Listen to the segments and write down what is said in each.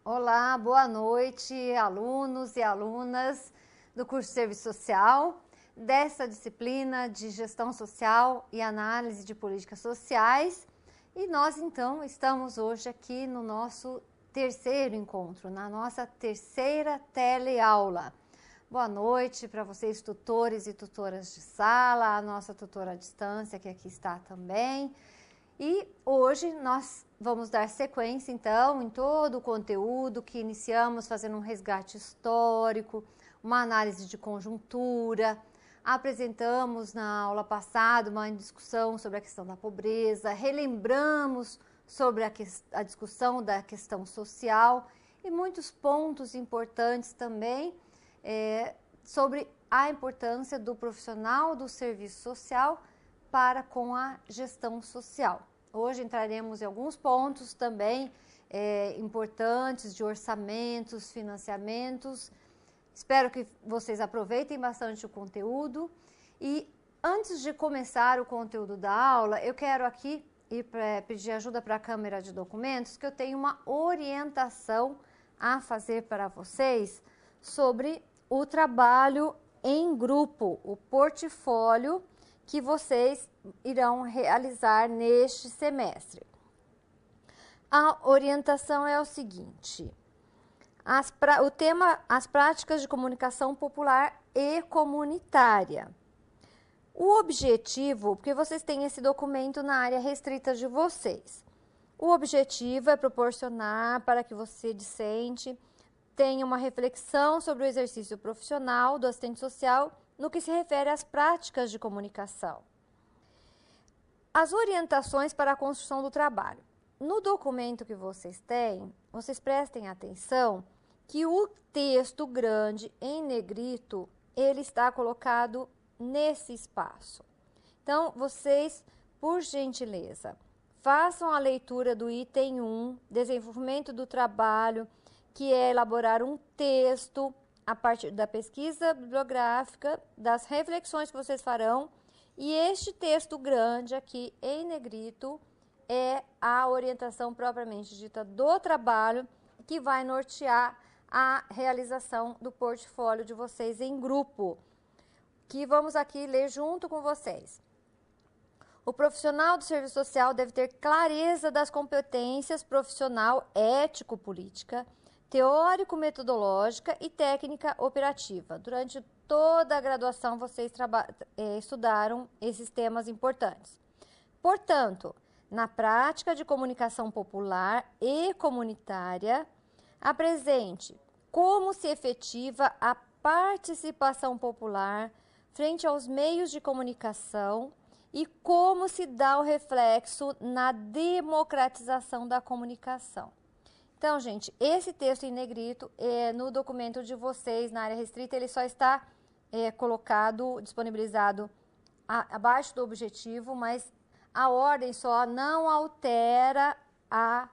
Olá, boa noite, alunos e alunas do curso de Serviço Social, dessa disciplina de Gestão Social e Análise de Políticas Sociais. E nós, então, estamos hoje aqui no nosso terceiro encontro, na nossa terceira teleaula. Boa noite para vocês, tutores e tutoras de sala, a nossa tutora à distância, que aqui está também. E hoje nós vamos dar sequência, então, em todo o conteúdo que iniciamos fazendo um resgate histórico, uma análise de conjuntura. Apresentamos na aula passada uma discussão sobre a questão da pobreza, relembramos sobre a discussão da questão social e muitos pontos importantes também sobre a importância do profissional do serviço social para com a gestão social. Hoje entraremos em alguns pontos também importantes de orçamentos, financiamentos. Espero que vocês aproveitem bastante o conteúdo. E antes de começar o conteúdo da aula, eu quero aqui pedir ajuda para a câmera de documentos, que eu tenho uma orientação a fazer para vocês sobre o trabalho em grupo, o portfólio que vocês irão realizar neste semestre. A orientação é o seguinte: o tema, as práticas de comunicação popular e comunitária. O objetivo, porque vocês têm esse documento na área restrita de vocês, o objetivo é proporcionar para que você, discente, tenha uma reflexão sobre o exercício profissional do assistente social no que se refere às práticas de comunicação. As orientações para a construção do trabalho. No documento que vocês têm, vocês prestem atenção que o texto grande em negrito, ele está colocado nesse espaço. Então, vocês, por gentileza, façam a leitura do item 1, desenvolvimento do trabalho, que é elaborar um texto a partir da pesquisa bibliográfica, das reflexões que vocês farão, e este texto grande aqui em negrito é a orientação propriamente dita do trabalho que vai nortear a realização do portfólio de vocês em grupo, que vamos aqui ler junto com vocês. O profissional do serviço social deve ter clareza das competências profissional ético-política, teórico-metodológica e técnica operativa. Durante toda a graduação, vocês estudaram esses temas importantes. Portanto, na prática de comunicação popular e comunitária, apresente como se efetiva a participação popular frente aos meios de comunicação e como se dá o reflexo na democratização da comunicação. Então, gente, esse texto em negrito, no documento de vocês, na área restrita, ele só está colocado, disponibilizado abaixo do objetivo, mas a ordem só não altera a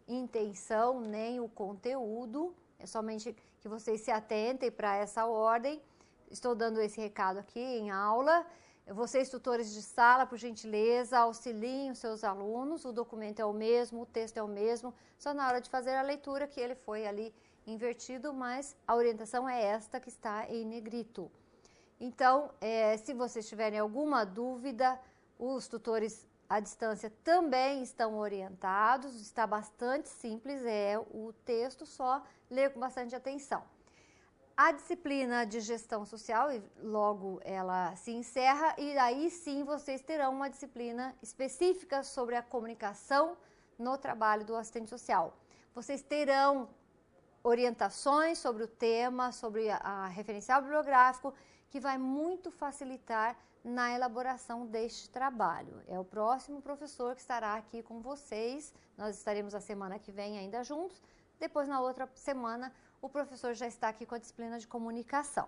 intenção nem o conteúdo, é somente que vocês se atentem para essa ordem. Estou dando esse recado aqui em aula. Vocês, tutores de sala, por gentileza, auxiliem os seus alunos, o documento é o mesmo, o texto é o mesmo, só na hora de fazer a leitura que ele foi ali invertido, mas a orientação é esta que está em negrito. Então, se vocês tiverem alguma dúvida, os tutores à distância também estão orientados, está bastante simples, o texto, só ler com bastante atenção. A disciplina de gestão social, logo ela se encerra, e aí sim vocês terão uma disciplina específica sobre a comunicação no trabalho do assistente social. Vocês terão orientações sobre o tema, sobre a referencial bibliográfico, que vai muito facilitar na elaboração deste trabalho. É o próximo professor que estará aqui com vocês, nós estaremos a semana que vem ainda juntos, depois na outra semana o professor já está aqui com a disciplina de comunicação.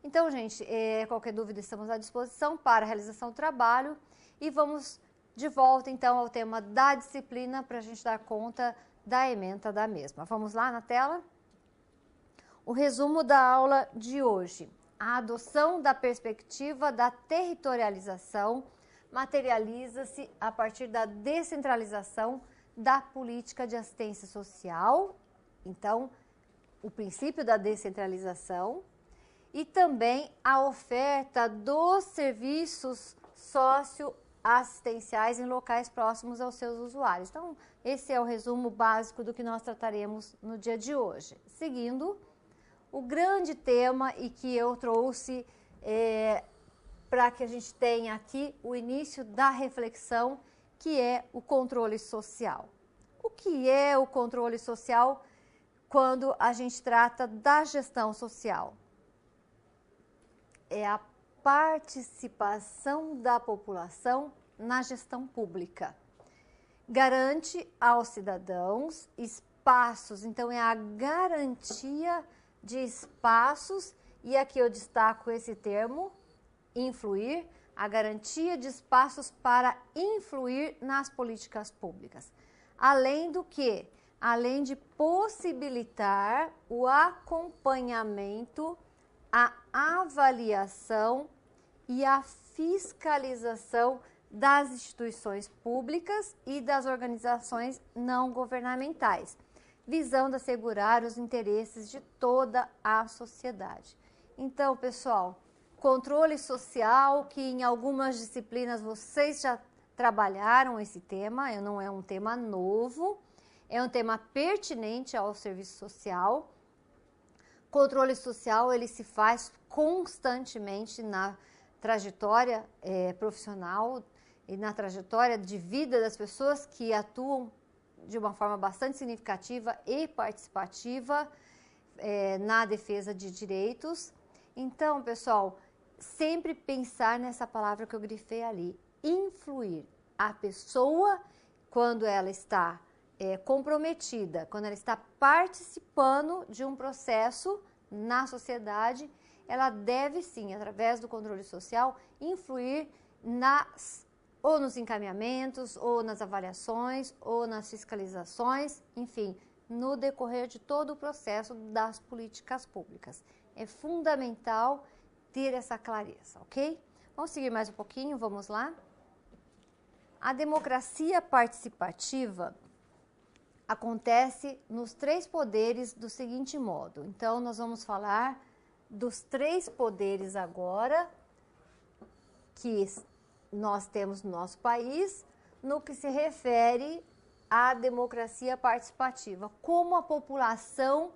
Então, gente, qualquer dúvida estamos à disposição para a realização do trabalho e vamos de volta, então, ao tema da disciplina para a gente dar conta da ementa da mesma. Vamos lá na tela? O resumo da aula de hoje. A adoção da perspectiva da territorialização materializa-se a partir da descentralização da política de assistência social Então, o princípio da descentralização e também a oferta dos serviços socioassistenciais em locais próximos aos seus usuários. Então, esse é o resumo básico do que nós trataremos no dia de hoje. Seguindo, o grande tema e que eu trouxe para que a gente tenha aqui o início da reflexão, que é o controle social. O que é o controle social quando a gente trata da gestão social? É a participação da população na gestão pública. Garante aos cidadãos espaços, então é a garantia de espaços, e aqui eu destaco esse termo, influir, a garantia de espaços para influir nas políticas públicas. Além do que? Além de possibilitar o acompanhamento, a avaliação e a fiscalização das instituições públicas e das organizações não governamentais, visando assegurar os interesses de toda a sociedade. Então, pessoal, controle social, que em algumas disciplinas vocês já trabalharam esse tema, não é um tema novo, é um tema pertinente ao serviço social. Controle social, ele se faz constantemente na trajetória profissional e na trajetória de vida das pessoas que atuam de uma forma bastante significativa e participativa na defesa de direitos. Então, pessoal, sempre pensar nessa palavra que eu grifei ali, influir. A pessoa, quando ela está comprometida, quando ela está participando de um processo na sociedade, ela deve sim, através do controle social, influir ou nos encaminhamentos, ou nas avaliações, ou nas fiscalizações, enfim, no decorrer de todo o processo das políticas públicas. É fundamental ter essa clareza, ok? Vamos seguir mais um pouquinho, vamos lá? A democracia participativa acontece nos 3 poderes do seguinte modo. Então, nós vamos falar dos 3 poderes agora que nós temos no nosso país, no que se refere à democracia participativa. Como a população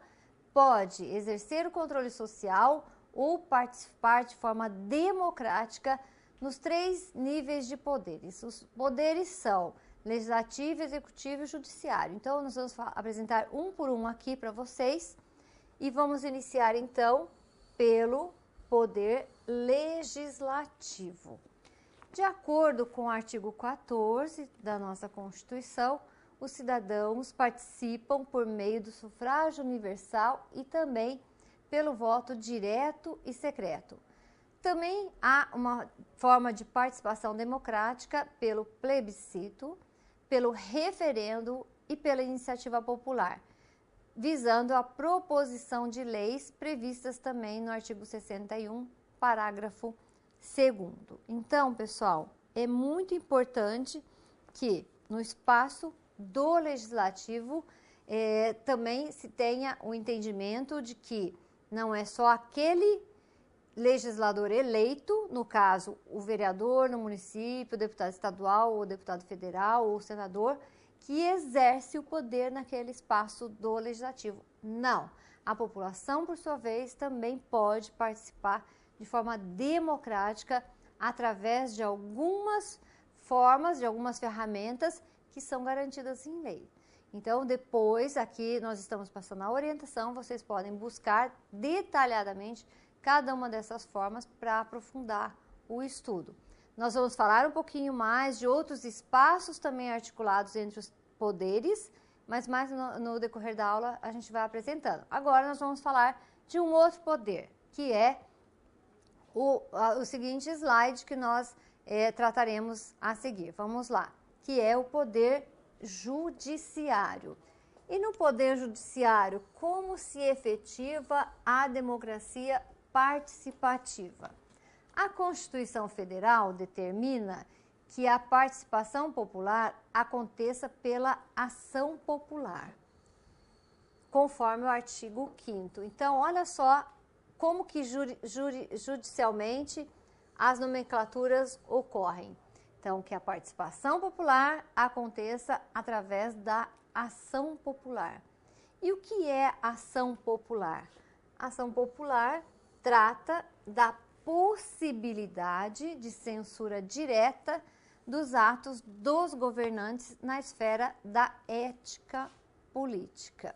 pode exercer o controle social ou participar de forma democrática nos 3 níveis de poderes. Os poderes são legislativo, executivo e judiciário. Então, nós vamos apresentar um por um aqui para vocês e vamos iniciar, então, pelo poder legislativo. De acordo com o artigo 14 da nossa Constituição, os cidadãos participam por meio do sufrágio universal e também pelo voto direto e secreto. Também há uma forma de participação democrática pelo plebiscito, pelo referendo e pela iniciativa popular, visando a proposição de leis previstas também no artigo 61, parágrafo 2º. Então, pessoal, é muito importante que no espaço do legislativo também se tenha o entendimento de que não é só aquele legislador eleito, no caso, o vereador no município, o deputado estadual, ou deputado federal, ou senador, que exerce o poder naquele espaço do legislativo. Não. A população, por sua vez, também pode participar de forma democrática através de algumas formas, de algumas ferramentas que são garantidas em lei. Então, depois, aqui nós estamos passando a orientação, vocês podem buscar detalhadamente cada uma dessas formas para aprofundar o estudo. Nós vamos falar um pouquinho mais de outros espaços também articulados entre os poderes, mas mais no decorrer da aula a gente vai apresentando. Agora nós vamos falar de um outro poder, que é o seguinte slide que nós trataremos a seguir. Vamos lá, que é o poder judiciário. E no poder judiciário, como se efetiva a democracia participativa? A Constituição Federal determina que a participação popular aconteça pela ação popular. conforme o artigo 5º. Então, olha só como que judicialmente as nomenclaturas ocorrem. Então, que a participação popular aconteça através da ação popular. E o que é ação popular? Ação popular trata da possibilidade de censura direta dos atos dos governantes na esfera da ética política.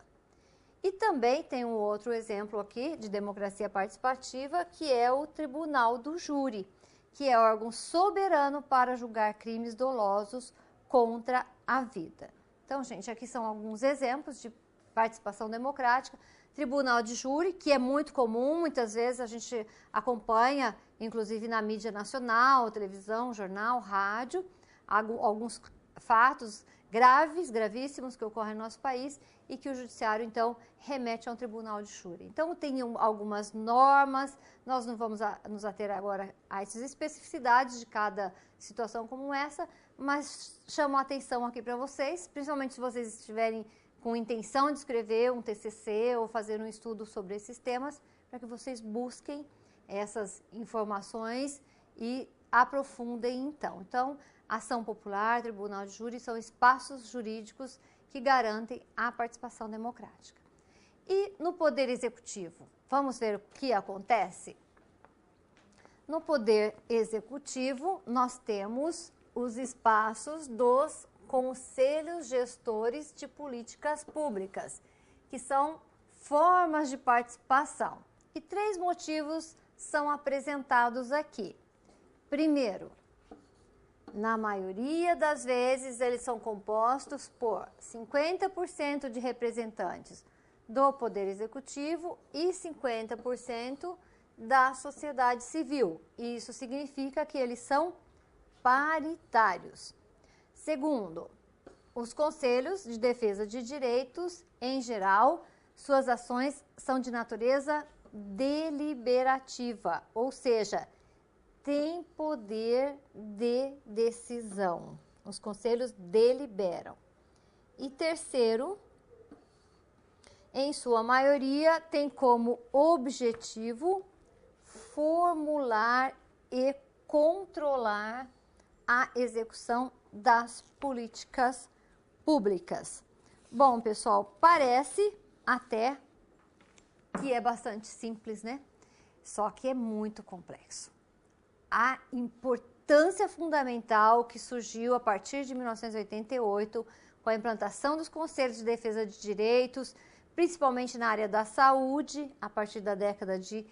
E também tem um outro exemplo aqui de democracia participativa, que é o Tribunal do Júri, que é órgão soberano para julgar crimes dolosos contra a vida. Então, gente, aqui são alguns exemplos de participação democrática. Tribunal de Júri, que é muito comum, muitas vezes a gente acompanha, inclusive na mídia nacional, televisão, jornal, rádio, alguns fatos gravíssimos que ocorrem no nosso país e que o judiciário, então, remete a um tribunal de júri. Então, tem algumas normas, nós não vamos nos ater agora a essas especificidades de cada situação como essa, mas chamo a atenção aqui para vocês, principalmente se vocês estiverem com intenção de escrever um TCC ou fazer um estudo sobre esses temas, para que vocês busquem essas informações e aprofundem então. Então, ação popular, tribunal de júri são espaços jurídicos que garantem a participação democrática. E no poder executivo, vamos ver o que acontece? No poder executivo, nós temos os espaços dos conselhos gestores de políticas públicas, que são formas de participação. E 3 motivos são apresentados aqui. Primeiro, na maioria das vezes, eles são compostos por 50% de representantes do Poder Executivo e 50% da sociedade civil. Isso significa que eles são paritários. Segundo, os conselhos de defesa de direitos, em geral, suas ações são de natureza deliberativa, ou seja, tem poder de decisão. Os conselhos deliberam. E terceiro, em sua maioria, tem como objetivo formular e controlar a execução das políticas públicas. Bom, pessoal, parece até que é bastante simples, né? Só que é muito complexo. A importância fundamental que surgiu a partir de 1988, com a implantação dos Conselhos de Defesa de Direitos, principalmente na área da saúde, a partir da década de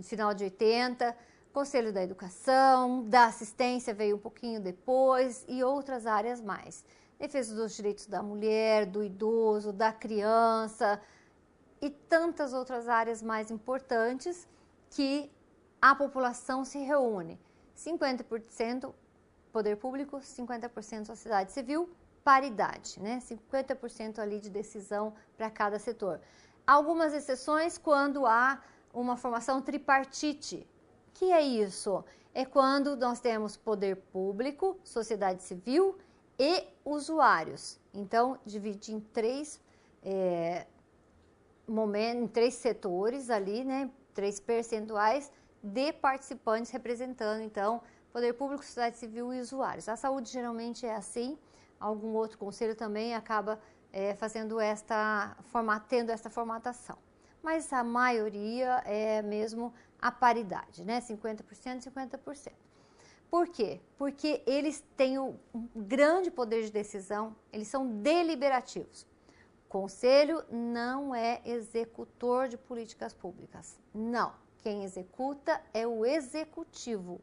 final de 80, Conselho da Educação, da Assistência veio um pouquinho depois e outras áreas mais. Defesa dos direitos da mulher, do idoso, da criança e tantas outras áreas mais importantes que a população se reúne. 50% poder público, 50% sociedade civil, paridade, né? 50% ali de decisão para cada setor. Algumas exceções quando há uma formação tripartite. Que é isso? É quando nós temos poder público, sociedade civil e usuários. Então, divide em 3 momentos, em 3 setores ali, né? 3 percentuais de participantes representando, então, poder público, sociedade civil e usuários. A saúde geralmente é assim, algum outro conselho também acaba tendo esta formatação. Mas a maioria é mesmo a paridade, né? 50%, 50%. Por quê? Porque eles têm um grande poder de decisão, eles são deliberativos. Conselho não é executor de políticas públicas, não. Quem executa é o executivo,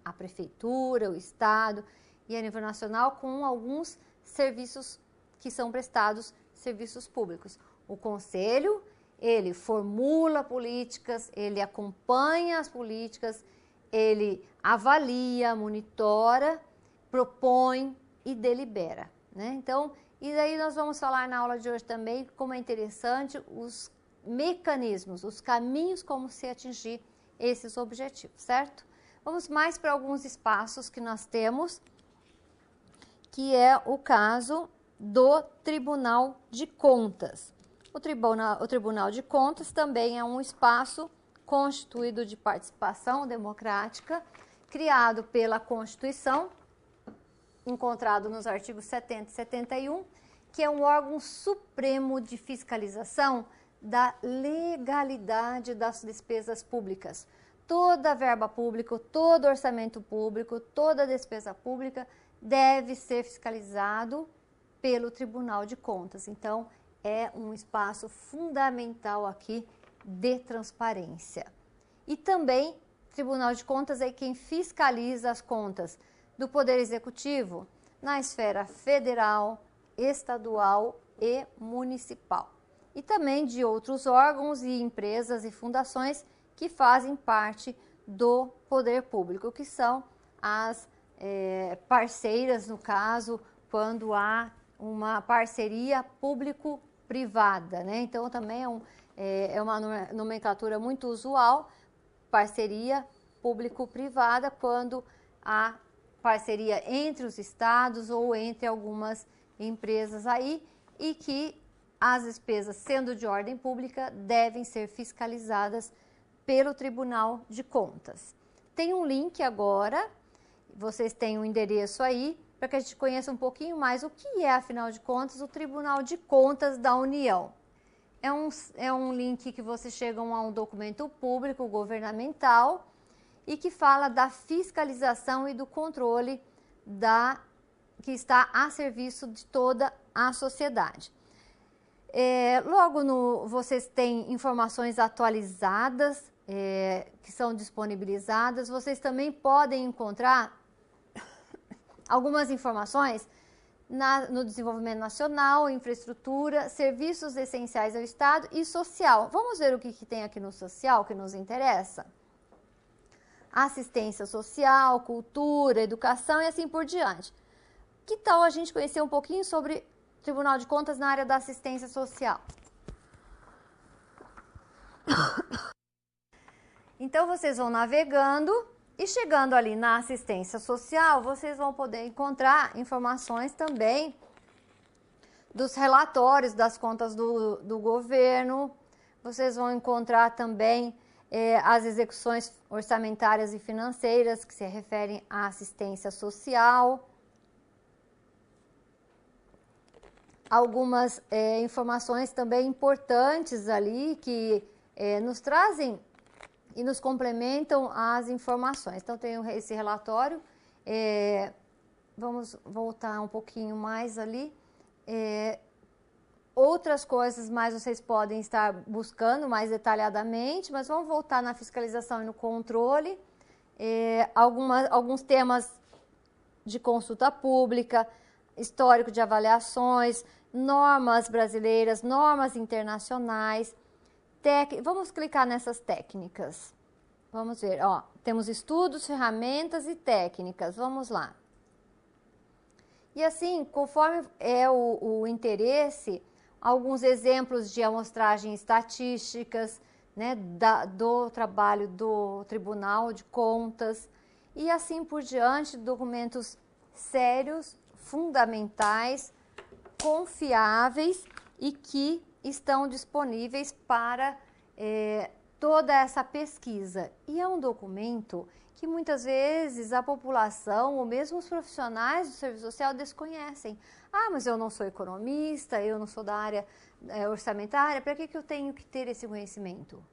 a prefeitura, o estado e a nível nacional com alguns serviços que são prestados, serviços públicos. O conselho, ele formula políticas, ele acompanha as políticas, ele avalia, monitora, propõe e delibera, né? Então, e daí nós vamos falar na aula de hoje também como é interessante os mecanismos, os caminhos como se atingir esses objetivos, certo? Vamos mais para alguns espaços que nós temos, que é o caso do Tribunal de Contas. O Tribunal de Contas também é um espaço constituído de participação democrática, criado pela Constituição, encontrado nos artigos 70 e 71, que é um órgão supremo de fiscalização da legalidade das despesas públicas. Toda verba pública, todo orçamento público, toda despesa pública deve ser fiscalizado pelo Tribunal de Contas. Então, é um espaço fundamental aqui de transparência. E também, Tribunal de Contas é quem fiscaliza as contas do Poder Executivo na esfera federal, estadual e municipal. E também de outros órgãos e empresas e fundações que fazem parte do poder público, que são as parceiras, no caso, quando há uma parceria público-privada, né? Então, também é uma nomenclatura muito usual, parceria público-privada, quando há parceria entre os estados ou entre algumas empresas aí, e que as despesas, sendo de ordem pública, devem ser fiscalizadas pelo Tribunal de Contas. Tem um link agora, vocês têm um endereço aí, para que a gente conheça um pouquinho mais o que é, afinal de contas, o Tribunal de Contas da União. É um link que vocês chegam a um documento público governamental e que fala da fiscalização e do controle que está a serviço de toda a sociedade. Vocês têm informações atualizadas que são disponibilizadas. Vocês também podem encontrar algumas informações no desenvolvimento nacional, infraestrutura, serviços essenciais ao Estado e social. Vamos ver o que tem aqui no social que nos interessa? Assistência social, cultura, educação e assim por diante. Que tal a gente conhecer um pouquinho sobre Tribunal de Contas na área da assistência social? Então, vocês vão navegando e chegando ali na assistência social, vocês vão poder encontrar informações também dos relatórios das contas do governo. Vocês vão encontrar também as execuções orçamentárias e financeiras que se referem à assistência social. Algumas informações também importantes ali que nos trazem e nos complementam as informações. Então, tenho esse relatório. Vamos voltar um pouquinho mais ali. Outras coisas mais vocês podem estar buscando mais detalhadamente, mas vamos voltar na fiscalização e no controle. Alguns temas de consulta pública, histórico de avaliações, normas brasileiras, normas internacionais. Vamos clicar nessas técnicas. Vamos ver, temos estudos, ferramentas e técnicas. Vamos lá. E assim, conforme é o interesse, alguns exemplos de amostragem estatísticas, né, do trabalho do Tribunal de Contas e assim por diante, documentos sérios, fundamentais, confiáveis e que estão disponíveis para toda essa pesquisa. E é um documento que muitas vezes a população ou mesmo os profissionais do serviço social desconhecem. Ah, mas eu não sou economista, eu não sou da área orçamentária, para que eu tenho que ter esse conhecimento?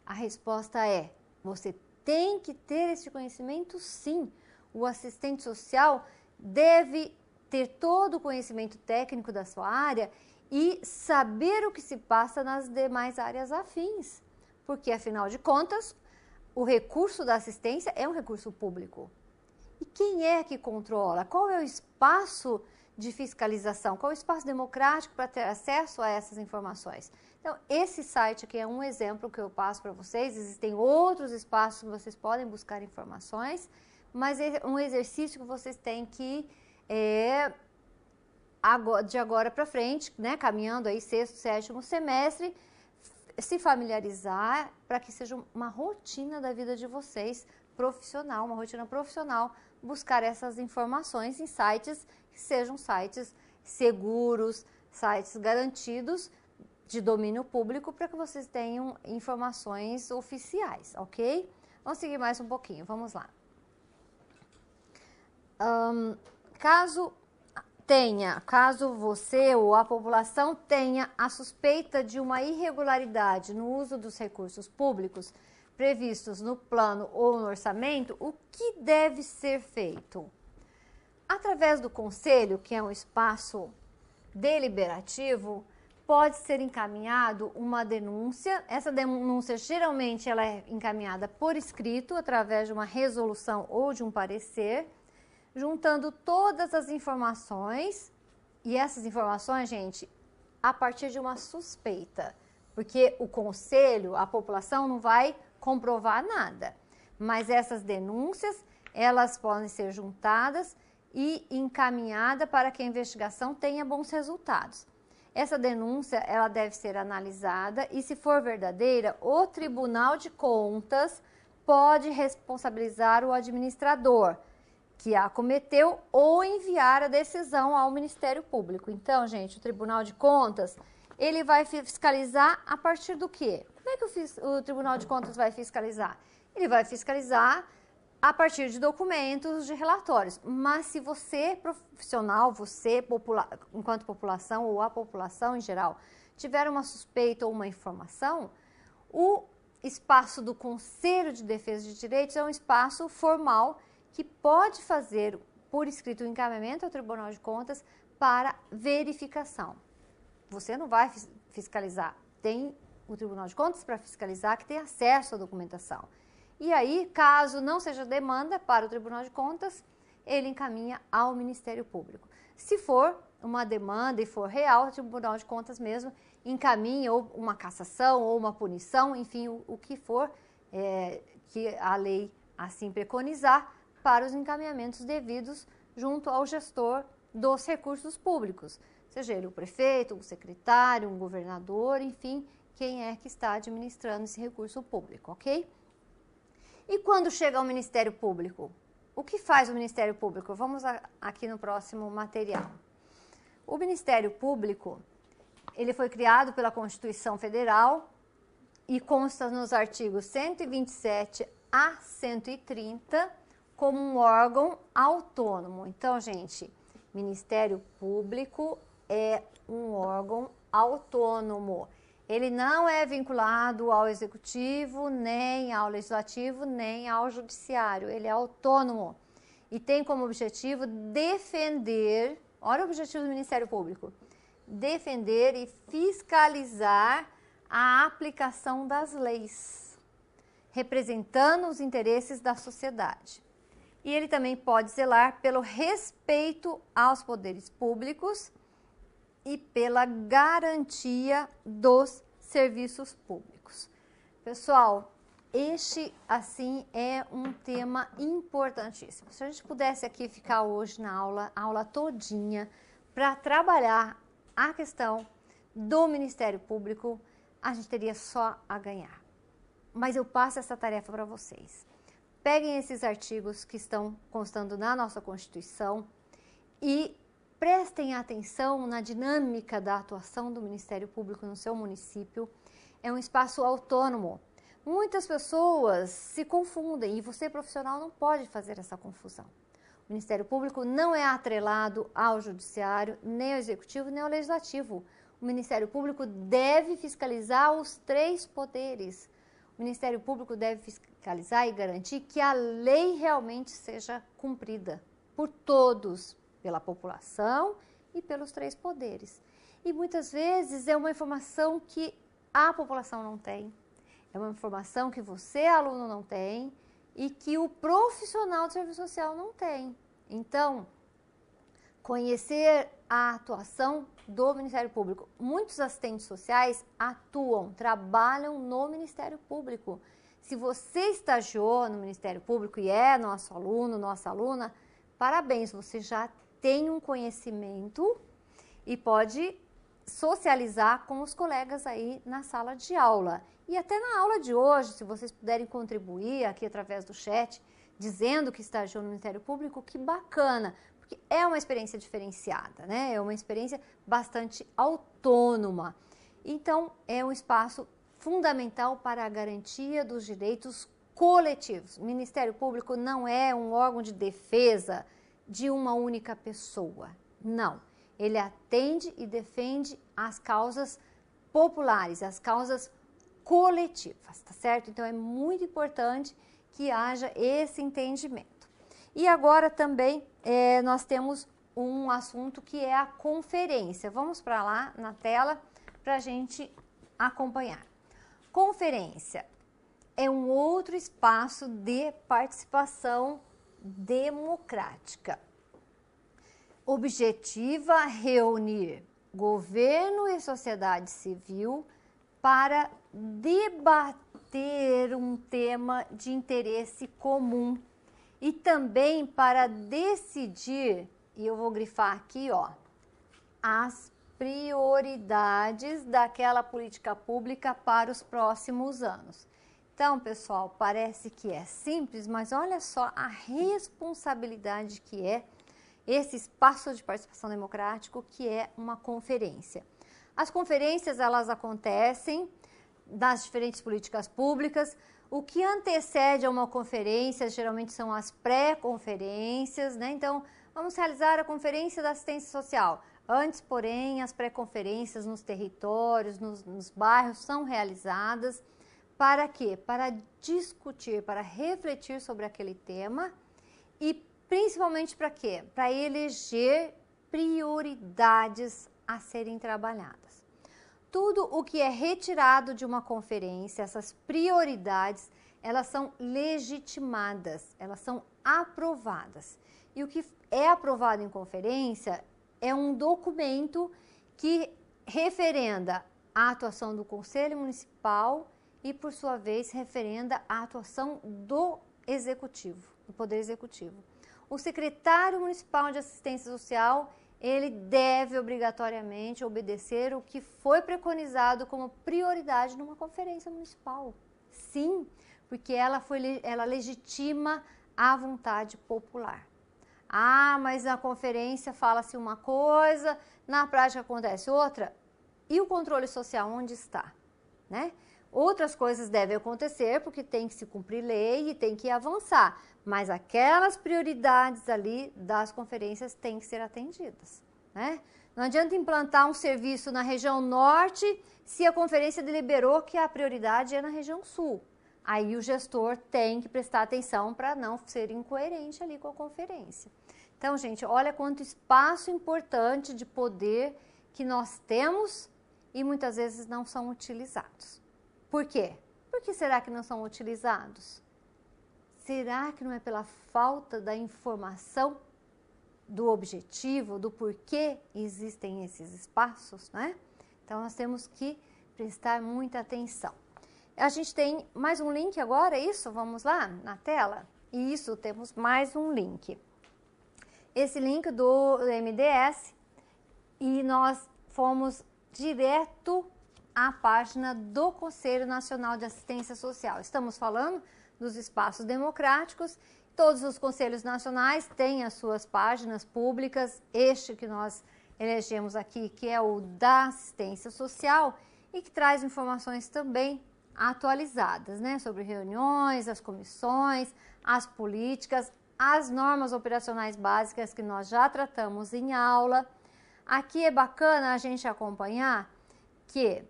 A resposta é, você tem que ter esse conhecimento sim. O assistente social deve ter todo o conhecimento técnico da sua área e saber o que se passa nas demais áreas afins, porque, afinal de contas, o recurso da assistência é um recurso público. E quem é que controla? Qual é o espaço de fiscalização? Qual é o espaço democrático para ter acesso a essas informações? Então, esse site aqui é um exemplo que eu passo para vocês. Existem outros espaços que vocês podem buscar informações, mas é um exercício que vocês têm que de agora para frente, né, caminhando aí 6º, 7º semestre, se familiarizar para que seja uma rotina da vida de vocês, profissional, uma rotina profissional, buscar essas informações em sites que sejam sites seguros, sites garantidos de domínio público para que vocês tenham informações oficiais, ok? Vamos seguir mais um pouquinho, vamos lá. Caso você ou a população tenha a suspeita de uma irregularidade no uso dos recursos públicos previstos no plano ou no orçamento, o que deve ser feito? Através do conselho, que é um espaço deliberativo, pode ser encaminhado uma denúncia. Essa denúncia geralmente ela é encaminhada por escrito, através de uma resolução ou de um parecer, juntando todas as informações, e essas informações, gente, a partir de uma suspeita, porque o conselho, a população não vai comprovar nada, mas essas denúncias, elas podem ser juntadas e encaminhada para que a investigação tenha bons resultados. Essa denúncia, ela deve ser analisada e, se for verdadeira, o Tribunal de Contas pode responsabilizar o administrador que a cometeu ou enviar a decisão ao Ministério Público. Então, gente, o Tribunal de Contas, ele vai fiscalizar a partir do quê? Como é que o Tribunal de Contas vai fiscalizar? Ele vai fiscalizar a partir de documentos, de relatórios. Mas se você, profissional, você, enquanto população ou a população em geral, tiver uma suspeita ou uma informação, o espaço do Conselho de Defesa de Direitos é um espaço formal que pode fazer por escrito o encaminhamento ao Tribunal de Contas para verificação. Você não vai fiscalizar, tem o Tribunal de Contas para fiscalizar, que tem acesso à documentação. E aí, caso não seja demanda para o Tribunal de Contas, ele encaminha ao Ministério Público. Se for uma demanda e for real, o Tribunal de Contas mesmo encaminha ou uma cassação ou uma punição, enfim, o que for que a lei assim preconizar, para os encaminhamentos devidos junto ao gestor dos recursos públicos, seja ele o prefeito, o secretário, um governador, enfim, quem é que está administrando esse recurso público, ok? E quando chega ao Ministério Público? O que faz o Ministério Público? Vamos aqui no próximo material. O Ministério Público, ele foi criado pela Constituição Federal e consta nos artigos 127 a 130 como um órgão autônomo. Então, gente, Ministério Público é um órgão autônomo. Ele não é vinculado ao Executivo, nem ao Legislativo, nem ao Judiciário. Ele é autônomo e tem como objetivo defender, olha o objetivo do Ministério Público, defender e fiscalizar a aplicação das leis, representando os interesses da sociedade. E ele também pode zelar pelo respeito aos poderes públicos e pela garantia dos serviços públicos. Pessoal, este, assim, é um tema importantíssimo. Se a gente pudesse aqui ficar hoje na aula todinha, para trabalhar a questão do Ministério Público, a gente teria só a ganhar. Mas eu passo essa tarefa para vocês. Peguem esses artigos que estão constando na nossa Constituição e prestem atenção na dinâmica da atuação do Ministério Público no seu município. É um espaço autônomo. Muitas pessoas se confundem e você, profissional, não pode fazer essa confusão. O Ministério Público não é atrelado ao Judiciário, nem ao Executivo, nem ao Legislativo. O Ministério Público deve fiscalizar os três poderes. O Ministério Público deve fiscalizar e garantir que a lei realmente seja cumprida por todos, pela população e pelos três poderes. E muitas vezes é uma informação que a população não tem, é uma informação que você, aluno, não tem e que o profissional de serviço social não tem. Então, conhecer a atuação do Ministério Público. Muitos assistentes sociais atuam, trabalham no Ministério Público. Se você estagiou no Ministério Público e é nosso aluno, nossa aluna, parabéns, você já tem um conhecimento e pode socializar com os colegas aí na sala de aula. E até na aula de hoje, se vocês puderem contribuir aqui através do chat, dizendo que estagiou no Ministério Público, que bacana, porque é uma experiência diferenciada, né? É uma experiência bastante autônoma. Então, é um espaço fundamental para a garantia dos direitos coletivos. O Ministério Público não é um órgão de defesa de uma única pessoa, não. Ele atende e defende as causas populares, as causas coletivas, tá certo? Então, é muito importante que haja esse entendimento. E agora também nós temos um assunto que é a conferência. Vamos para lá na tela para a gente acompanhar. Conferência é um outro espaço de participação democrática. Objetiva reunir governo e sociedade civil para debater um tema de interesse comum e também para decidir, e eu vou grifar aqui, ó, as prioridades daquela política pública para os próximos anos. Então, pessoal, parece que é simples, mas olha só a responsabilidade que é esse espaço de participação democrático, que é uma conferência. As conferências, elas acontecem das diferentes políticas públicas. O que antecede a uma conferência, geralmente são as pré-conferências, né? Então, vamos realizar a Conferência da Assistência Social. Antes, porém, as pré-conferências nos territórios, nos bairros são realizadas. Para quê? Para discutir, para refletir sobre aquele tema e principalmente para quê? Para eleger prioridades a serem trabalhadas. Tudo o que é retirado de uma conferência, essas prioridades, elas são legitimadas, elas são aprovadas. E o que é aprovado em conferência é um documento que referenda a atuação do Conselho Municipal e, por sua vez, referenda a atuação do Executivo, do Poder Executivo. O secretário municipal de assistência social, ele deve obrigatoriamente obedecer o que foi preconizado como prioridade numa conferência municipal. Sim, porque ela legitima a vontade popular. Ah, mas na conferência fala-se uma coisa, na prática acontece outra. E o controle social onde está, né? Outras coisas devem acontecer porque tem que se cumprir lei e tem que avançar, mas aquelas prioridades ali das conferências têm que ser atendidas, né? Não adianta implantar um serviço na região norte se a conferência deliberou que a prioridade é na região sul. Aí o gestor tem que prestar atenção para não ser incoerente ali com a conferência. Então, gente, olha quanto espaço importante de poder que nós temos e muitas vezes não são utilizados. Por quê? Por que será que não são utilizados? Será que não é pela falta da informação, do objetivo, do porquê existem esses espaços, né? Então, nós temos que prestar muita atenção. A gente tem mais um link agora, é isso? Vamos lá na tela? Isso, temos mais um link. Esse link do MDS e nós fomos direto à página do Conselho Nacional de Assistência Social. Estamos falando dos espaços democráticos. Todos os conselhos nacionais têm as suas páginas públicas. Este que nós elegemos aqui, que é o da assistência social e que traz informações também atualizadas, né, sobre reuniões, as comissões, as políticas, as normas operacionais básicas que nós já tratamos em aula. Aqui é bacana a gente acompanhar que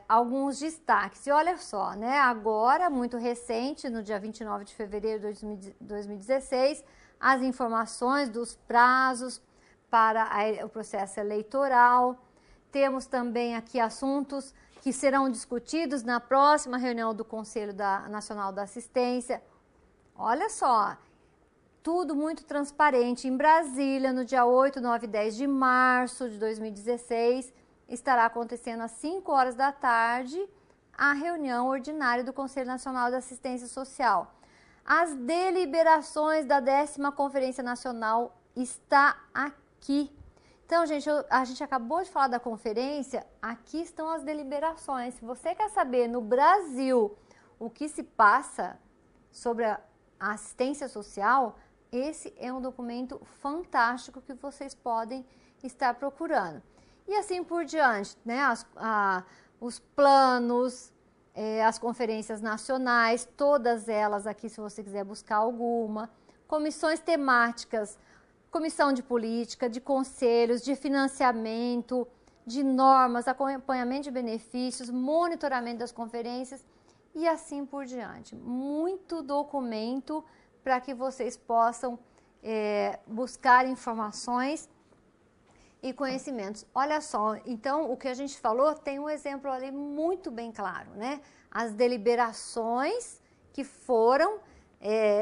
alguns destaques. E olha só, né, agora, muito recente, no dia 29 de fevereiro de 2016, as informações dos prazos para o processo eleitoral. Temos também aqui assuntos que serão discutidos na próxima reunião do Conselho Nacional da Assistência. Olha só, tudo muito transparente. Em Brasília, no dia 8, 9 e 10 de março de 2016, estará acontecendo às 5 horas da tarde a reunião ordinária do Conselho Nacional da Assistência Social. As deliberações da 10ª Conferência Nacional está aqui. Então, gente, a gente acabou de falar da conferência, aqui estão as deliberações. Se você quer saber no Brasil o que se passa sobre a assistência social, esse é um documento fantástico que vocês podem estar procurando. e assim por diante, né? Os planos, as conferências nacionais, todas elas aqui, se você quiser buscar alguma, comissões temáticas, comissão de política, de conselhos, de financiamento, de normas, acompanhamento de benefícios, monitoramento das conferências e assim por diante. Muito documento para que vocês possam buscar informações e conhecimentos. Olha só, então o que a gente falou tem um exemplo ali muito bem claro, né? As deliberações que foram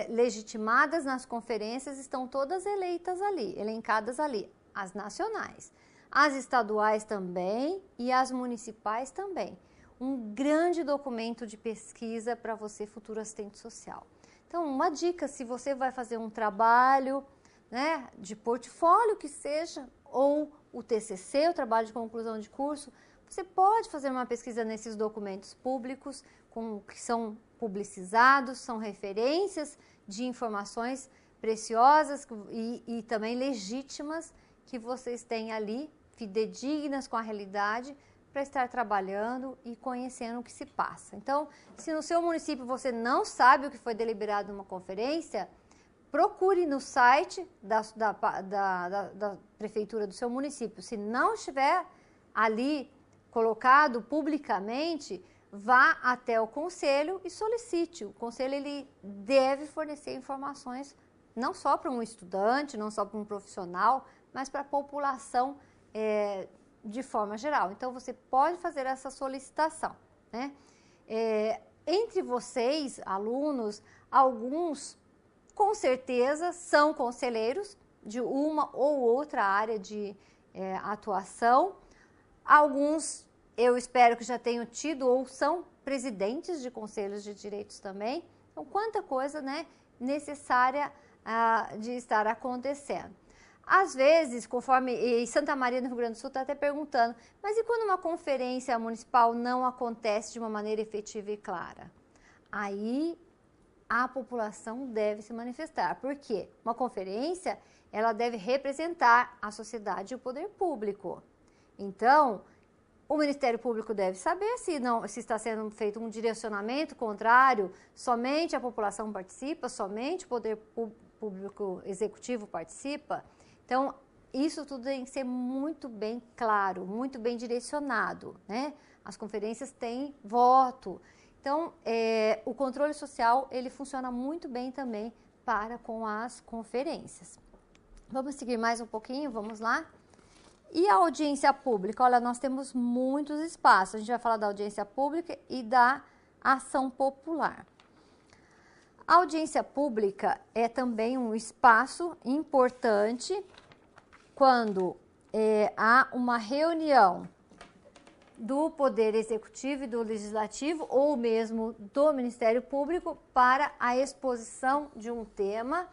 legitimadas nas conferências estão todas elencadas ali, as nacionais, as estaduais também e as municipais também. Um grande documento de pesquisa para você, futuro assistente social. Então, uma dica, se você vai fazer um trabalho, né, de portfólio que seja, ou o TCC, o trabalho de conclusão de curso, você pode fazer uma pesquisa nesses documentos públicos, que são publicizados, são referências de informações preciosas e também legítimas que vocês têm ali, fidedignas com a realidade, para estar trabalhando e conhecendo o que se passa. Então, se no seu município você não sabe o que foi deliberado numa conferência, procure no site da prefeitura do seu município. Se não estiver ali colocado publicamente, vá até o conselho e solicite. O conselho ele deve fornecer informações não só para um estudante, não só para um profissional, mas para a população de forma geral. Então, você pode fazer essa solicitação, né? Entre vocês, alunos, alguns com certeza são conselheiros de uma ou outra área de atuação. Alguns eu espero que já tenham tido ou são presidentes de conselhos de direitos também. Então, quanta coisa, né, necessária de estar acontecendo. Às vezes, conforme em Santa Maria, no Rio Grande do Sul, está até perguntando, mas e quando uma conferência municipal não acontece de uma maneira efetiva e clara? Aí a população deve se manifestar. Por quê? Uma conferência, ela deve representar a sociedade e o poder público. Então, o Ministério Público deve saber se está sendo feito um direcionamento contrário, somente a população participa, somente o poder público executivo participa. Então, isso tudo tem que ser muito bem claro, muito bem direcionado, né? As conferências têm voto. Então, o controle social, ele funciona muito bem também para com as conferências. Vamos seguir mais um pouquinho, vamos lá? E a audiência pública? Olha, nós temos muitos espaços. A gente vai falar da audiência pública e da ação popular. A audiência pública é também um espaço importante quando há uma reunião do Poder Executivo e do Legislativo, ou mesmo do Ministério Público, para a exposição de um tema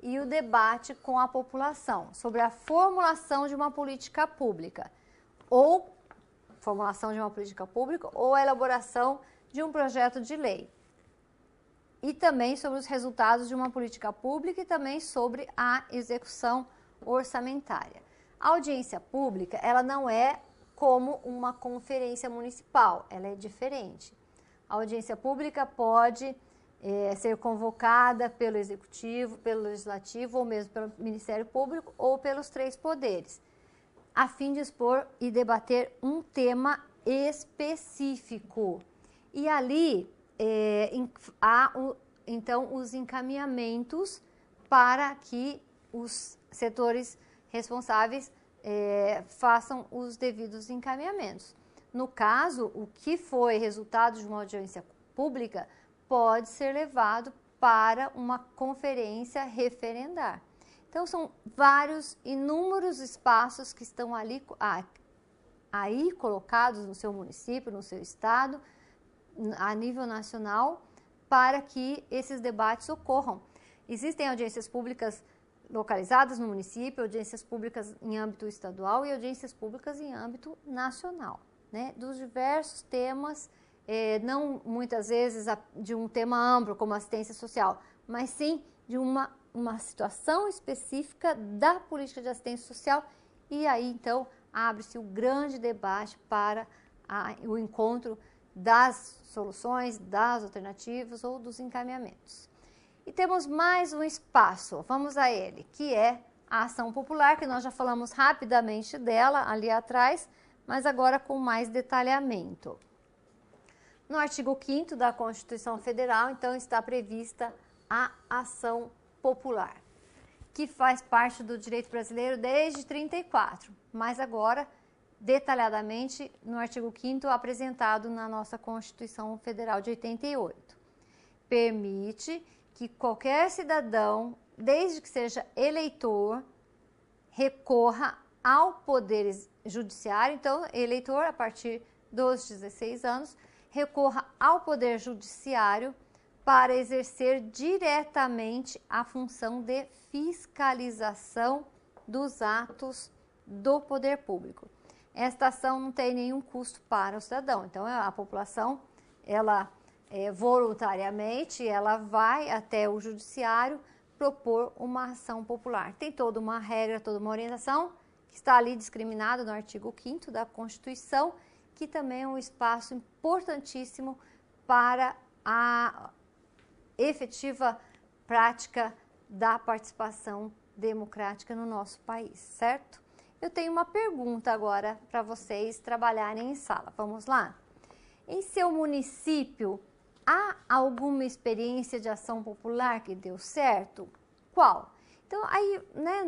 e o debate com a população sobre a formulação de uma política pública, ou a elaboração de um projeto de lei. E também sobre os resultados de uma política pública e também sobre a execução orçamentária. A audiência pública, ela não é como uma conferência municipal, ela é diferente. A audiência pública pode ser convocada pelo Executivo, pelo Legislativo ou mesmo pelo Ministério Público ou pelos três poderes, a fim de expor e debater um tema específico. E ali há então os encaminhamentos para que os setores responsáveis façam os devidos encaminhamentos. No caso, o que foi resultado de uma audiência pública pode ser levado para uma conferência referendar. Então, são inúmeros espaços que estão ali aí colocados no seu município, no seu estado, a nível nacional, para que esses debates ocorram. Existem audiências públicas localizadas no município, audiências públicas em âmbito estadual e audiências públicas em âmbito nacional, né? Dos diversos temas, não muitas vezes de um tema amplo como assistência social, mas sim de uma situação específica da política de assistência social, e aí então abre-se o grande debate para o encontro das soluções, das alternativas ou dos encaminhamentos. E temos mais um espaço, vamos a ele, que é a ação popular, que nós já falamos rapidamente dela ali atrás, mas agora com mais detalhamento. No artigo 5º da Constituição Federal, então, está prevista a ação popular, que faz parte do direito brasileiro desde 34, mas agora, detalhadamente, no artigo 5º apresentado na nossa Constituição Federal de 88. Permite que qualquer cidadão, desde que seja eleitor, recorra ao Poder Judiciário, então, eleitor a partir dos 16 anos, recorra ao Poder Judiciário para exercer diretamente a função de fiscalização dos atos do poder público. Esta ação não tem nenhum custo para o cidadão, então a população, ela voluntariamente, ela vai até o judiciário propor uma ação popular. Tem toda uma regra, toda uma orientação que está ali discriminada no artigo 5º da Constituição, que também é um espaço importantíssimo para a efetiva prática da participação democrática no nosso país, certo? Eu tenho uma pergunta agora para vocês trabalharem em sala. Vamos lá? Em seu município, há alguma experiência de ação popular que deu certo? Qual? Então, aí, né,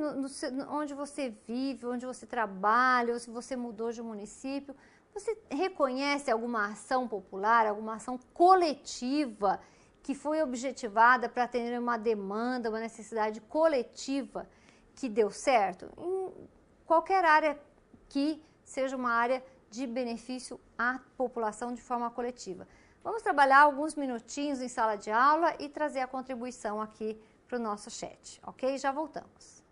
onde você vive, onde você trabalha, ou se você mudou de município, você reconhece alguma ação popular, alguma ação coletiva que foi objetivada para atender uma demanda, uma necessidade coletiva que deu certo? Em qualquer área que seja uma área de benefício à população de forma coletiva. Vamos trabalhar alguns minutinhos em sala de aula e trazer a contribuição aqui para o nosso chat, ok? Já voltamos.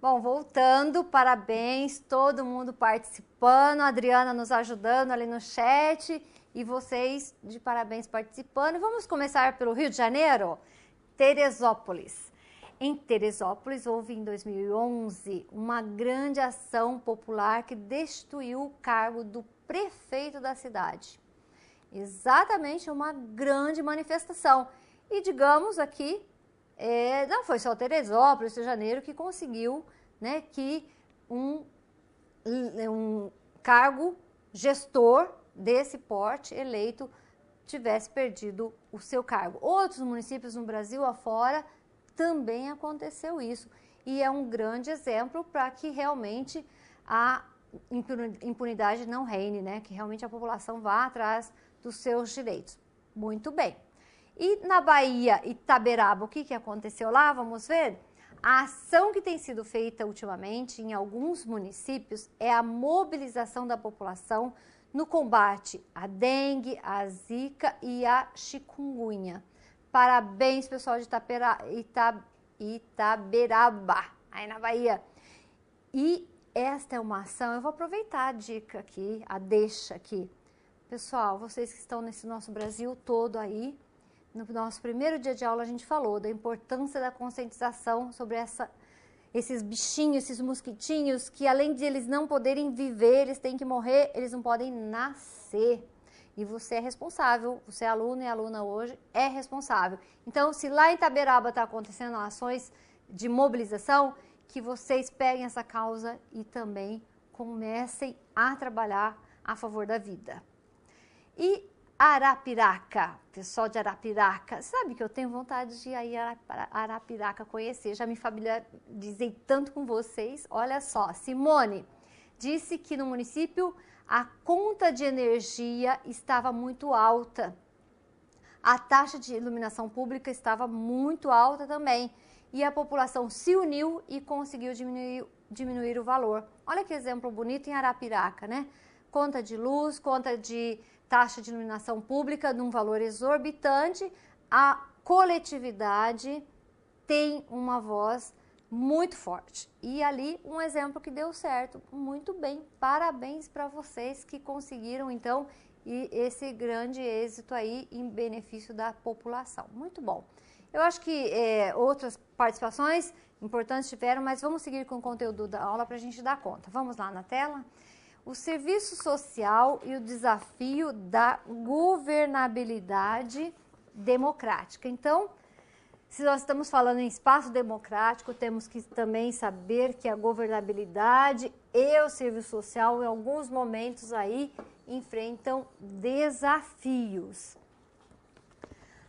Bom, voltando, parabéns, todo mundo participando, a Adriana nos ajudando ali no chat e vocês de parabéns participando. Vamos começar pelo Rio de Janeiro, Teresópolis. Em Teresópolis houve em 2011 uma grande ação popular que destituiu o cargo do prefeito da cidade. Exatamente uma grande manifestação. E digamos aqui, não foi só Teresópolis, Rio de Janeiro que conseguiu, né, que um cargo gestor desse porte eleito tivesse perdido o seu cargo. Outros municípios no Brasil afora também aconteceu isso. E é um grande exemplo para que realmente a impunidade não reine, né? Que realmente a população vá atrás dos seus direitos. Muito bem. E na Bahia, Itaberaba, o que aconteceu lá? Vamos ver? A ação que tem sido feita ultimamente em alguns municípios é a mobilização da população no combate à dengue, à zika e à chikungunya. Parabéns, pessoal de Itaberaba, aí na Bahia. E esta é uma ação, eu vou aproveitar a dica aqui, a deixa aqui. Pessoal, vocês que estão nesse nosso Brasil todo aí, no nosso primeiro dia de aula a gente falou da importância da conscientização sobre esses bichinhos, esses mosquitinhos, que além de eles não poderem viver, eles têm que morrer, eles não podem nascer. E você é responsável, você é aluno e aluna hoje, é responsável. Então, se lá em Itaberaba está acontecendo ações de mobilização, que vocês peguem essa causa e também comecem a trabalhar a favor da vida. E Arapiraca, pessoal de Arapiraca, sabe que eu tenho vontade de ir aí a Arapiraca conhecer, já me familiarizei tanto com vocês. Olha só, Simone disse que no município a conta de energia estava muito alta, a taxa de iluminação pública estava muito alta também, e a população se uniu e conseguiu diminuir o valor. Olha que exemplo bonito em Arapiraca, né? Conta de luz, conta de taxa de iluminação pública num valor exorbitante, a coletividade tem uma voz muito forte. E ali um exemplo que deu certo, muito bem, parabéns para vocês que conseguiram então esse grande êxito aí em benefício da população. Muito bom. Eu acho que outras participações importantes tiveram, mas vamos seguir com o conteúdo da aula para a gente dar conta. Vamos lá na tela? O serviço social e o desafio da governabilidade democrática. Então, se nós estamos falando em espaço democrático, temos que também saber que a governabilidade e o serviço social, em alguns momentos aí, enfrentam desafios.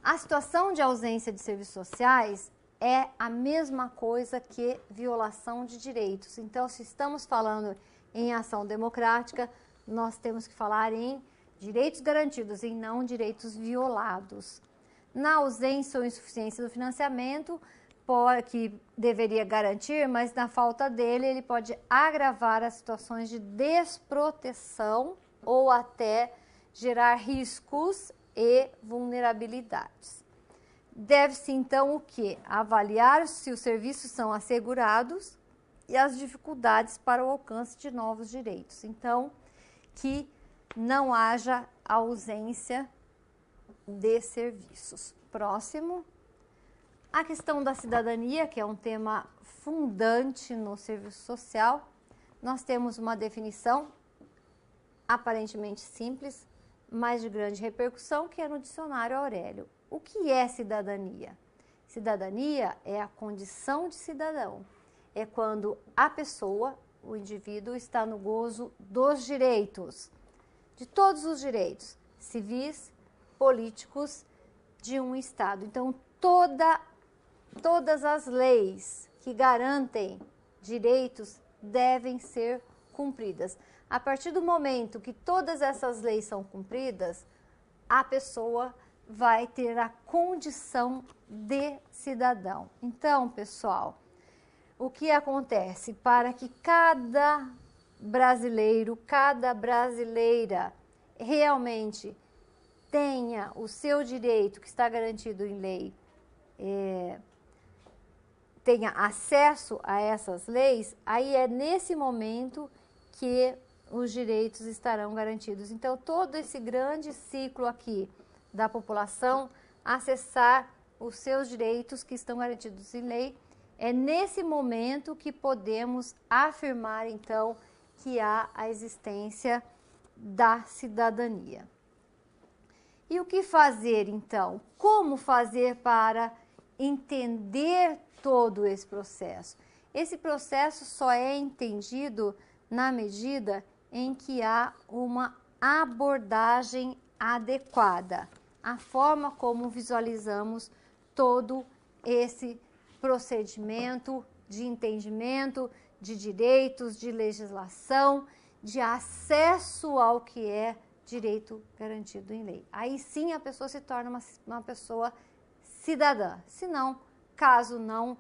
A situação de ausência de serviços sociais é a mesma coisa que violação de direitos. Então, se estamos falando em ação democrática, nós temos que falar em direitos garantidos e não direitos violados. Na ausência ou insuficiência do financiamento, que deveria garantir, mas na falta dele, ele pode agravar as situações de desproteção ou até gerar riscos e vulnerabilidades. Deve-se, então, o quê? Avaliar se os serviços são assegurados e as dificuldades para o alcance de novos direitos. Então, que não haja ausência de serviços. Próximo, a questão da cidadania, que é um tema fundante no serviço social. Nós temos uma definição aparentemente simples, mas de grande repercussão, que é no dicionário Aurélio. O que é cidadania? Cidadania é a condição de cidadão. É quando a pessoa, o indivíduo, está no gozo dos direitos, de todos os direitos civis, políticos de um Estado. Então, todas as leis que garantem direitos devem ser cumpridas. A partir do momento que todas essas leis são cumpridas, a pessoa vai ter a condição de cidadão. Então, pessoal, o que acontece para que cada brasileiro, cada brasileira realmente tenha o seu direito que está garantido em lei tenha acesso a essas leis, aí é nesse momento que os direitos estarão garantidos. Então, todo esse grande ciclo aqui da população acessar os seus direitos que estão garantidos em lei, é nesse momento que podemos afirmar, então, que há a existência da cidadania. E o que fazer, então? Como fazer para entender todo esse processo? Esse processo só é entendido na medida em que há uma abordagem adequada, a forma como visualizamos todo esse procedimento de entendimento de direitos, de legislação, de acesso ao que é direito garantido em lei. Aí sim a pessoa se torna uma pessoa cidadã. Se não, caso não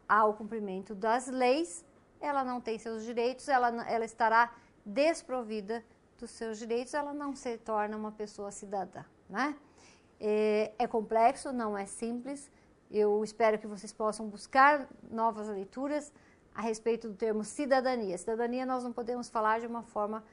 há o cumprimento das leis, ela não tem seus direitos, ela estará desprovida dos seus direitos, ela não se torna uma pessoa cidadã, né? É complexo, não é simples. Eu espero que vocês possam buscar novas leituras a respeito do termo cidadania. Cidadania nós não podemos falar de uma forma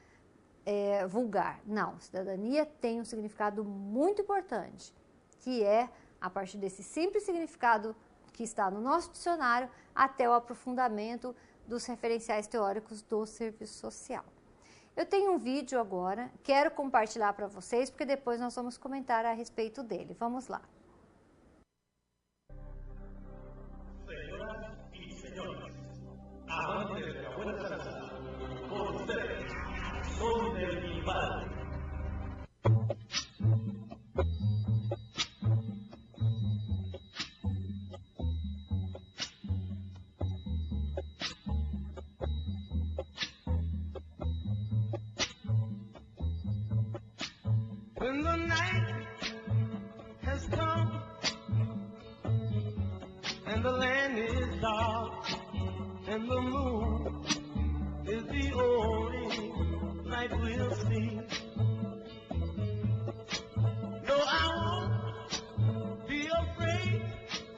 vulgar. Não, cidadania tem um significado muito importante, que é, a partir desse simples significado que está no nosso dicionário, até o aprofundamento dos referenciais teóricos do serviço social. Eu tenho um vídeo agora, quero compartilhar para vocês, porque depois nós vamos comentar a respeito dele. Vamos lá. Señoras y señores, amantes de la buena salsa, con ustedes, son del Vivaldi. When the night has come and the land is dark and the moon is the only light we'll see. No, I won't be afraid.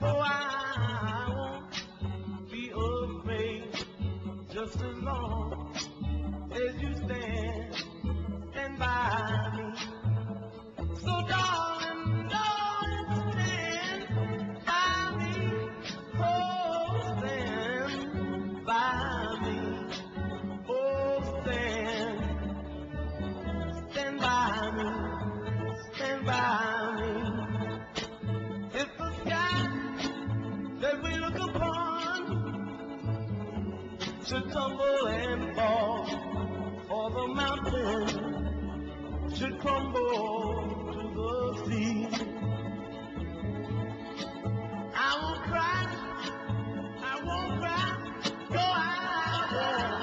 Oh, I won't be afraid. Just as long as you stand by me. So darling, darling, stand by me. Oh, stand by me. Oh, stand by me. Stand by me. If the sky that we look upon should tumble and fall, or the mountain should crumble to the sea, I won't cry, I won't cry, no, I won't.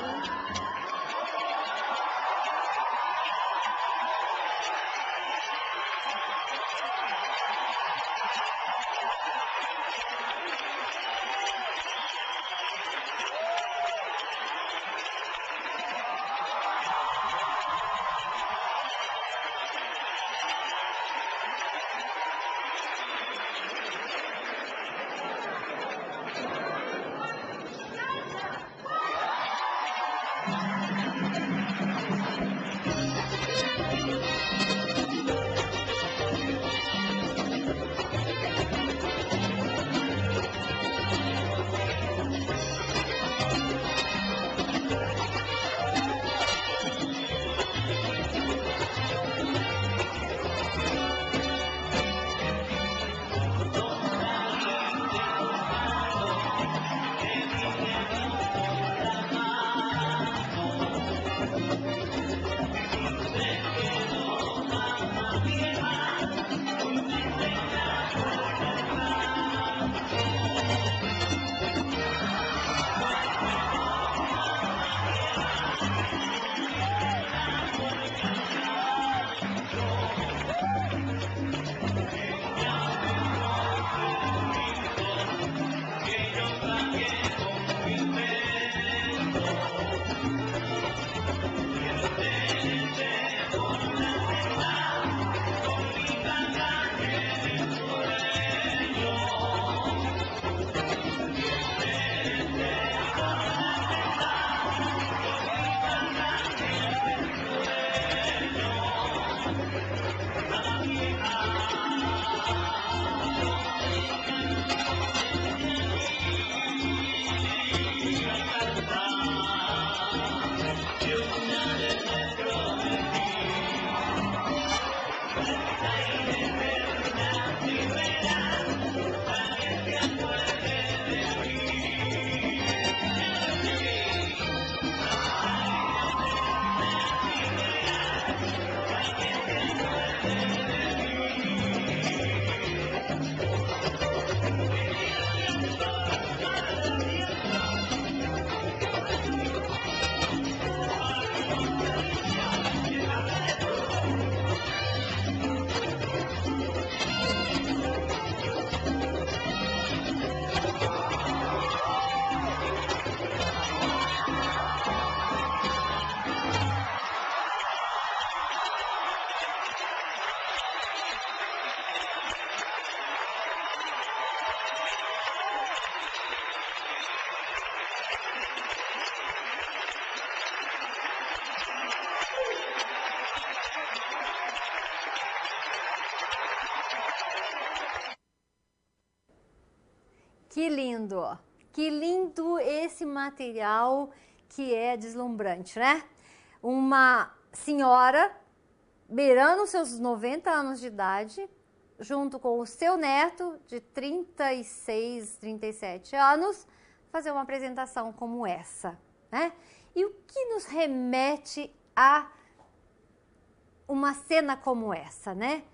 Que lindo! Que lindo esse material que é deslumbrante, né? Uma senhora beirando seus 90 anos de idade, junto com o seu neto de 36, 37 anos, fazer uma apresentação como essa, né? E o que nos remete a uma cena como essa, né?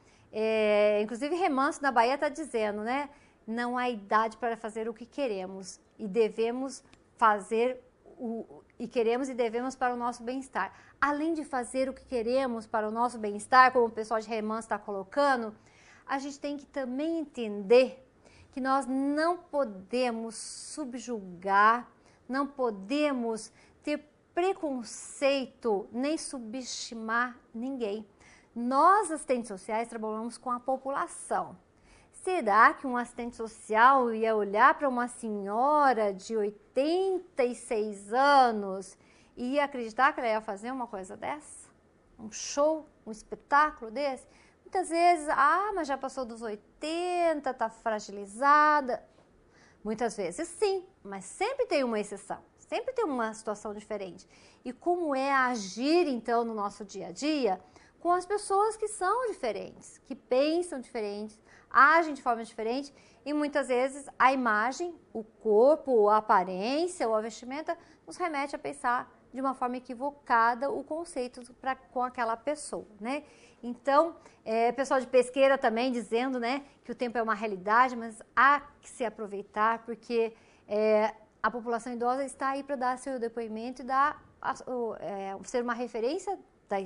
Inclusive Remanso na Bahia está dizendo, né? Não há idade para fazer o que queremos e devemos fazer e queremos e devemos para o nosso bem-estar. Além de fazer o que queremos para o nosso bem-estar, como o pessoal de Remanso está colocando, a gente tem que também entender que nós não podemos subjugar, não podemos ter preconceito nem subestimar ninguém. Nós, assistentes sociais, trabalhamos com a população. Será que um assistente social ia olhar para uma senhora de 86 anos e ia acreditar que ela ia fazer uma coisa dessa? Um show, um espetáculo desse? Muitas vezes, mas já passou dos 80, está fragilizada. Muitas vezes sim, mas sempre tem uma exceção, sempre tem uma situação diferente. E como é agir então no nosso dia a dia com as pessoas que são diferentes, que pensam diferentes, agem de forma diferente e muitas vezes a imagem, o corpo, a aparência ou a vestimenta nos remete a pensar de uma forma equivocada o conceito com aquela pessoa, né? Então, pessoal de pesqueira também dizendo, né, que o tempo é uma realidade, mas há que se aproveitar porque a população idosa está aí para dar seu depoimento e ser uma referência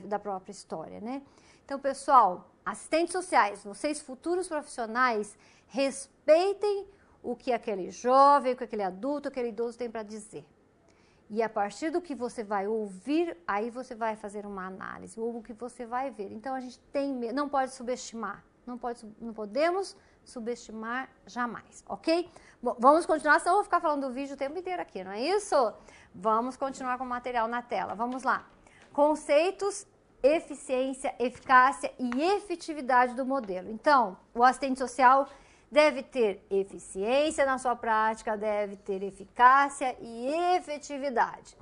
da própria história, né? Então, pessoal, assistentes sociais, vocês futuros profissionais, respeitem o que aquele jovem, o que aquele adulto, aquele idoso tem para dizer. E a partir do que você vai ouvir, aí você vai fazer uma análise, ou o que você vai ver. Então, a gente não pode subestimar, não podemos subestimar jamais, ok? Bom, vamos continuar, senão eu vou ficar falando do vídeo o tempo inteiro aqui, não é isso? Vamos continuar com o material na tela, vamos lá. Conceitos, eficiência, eficácia e efetividade do modelo. Então, o assistente social deve ter eficiência na sua prática, deve ter eficácia e efetividade.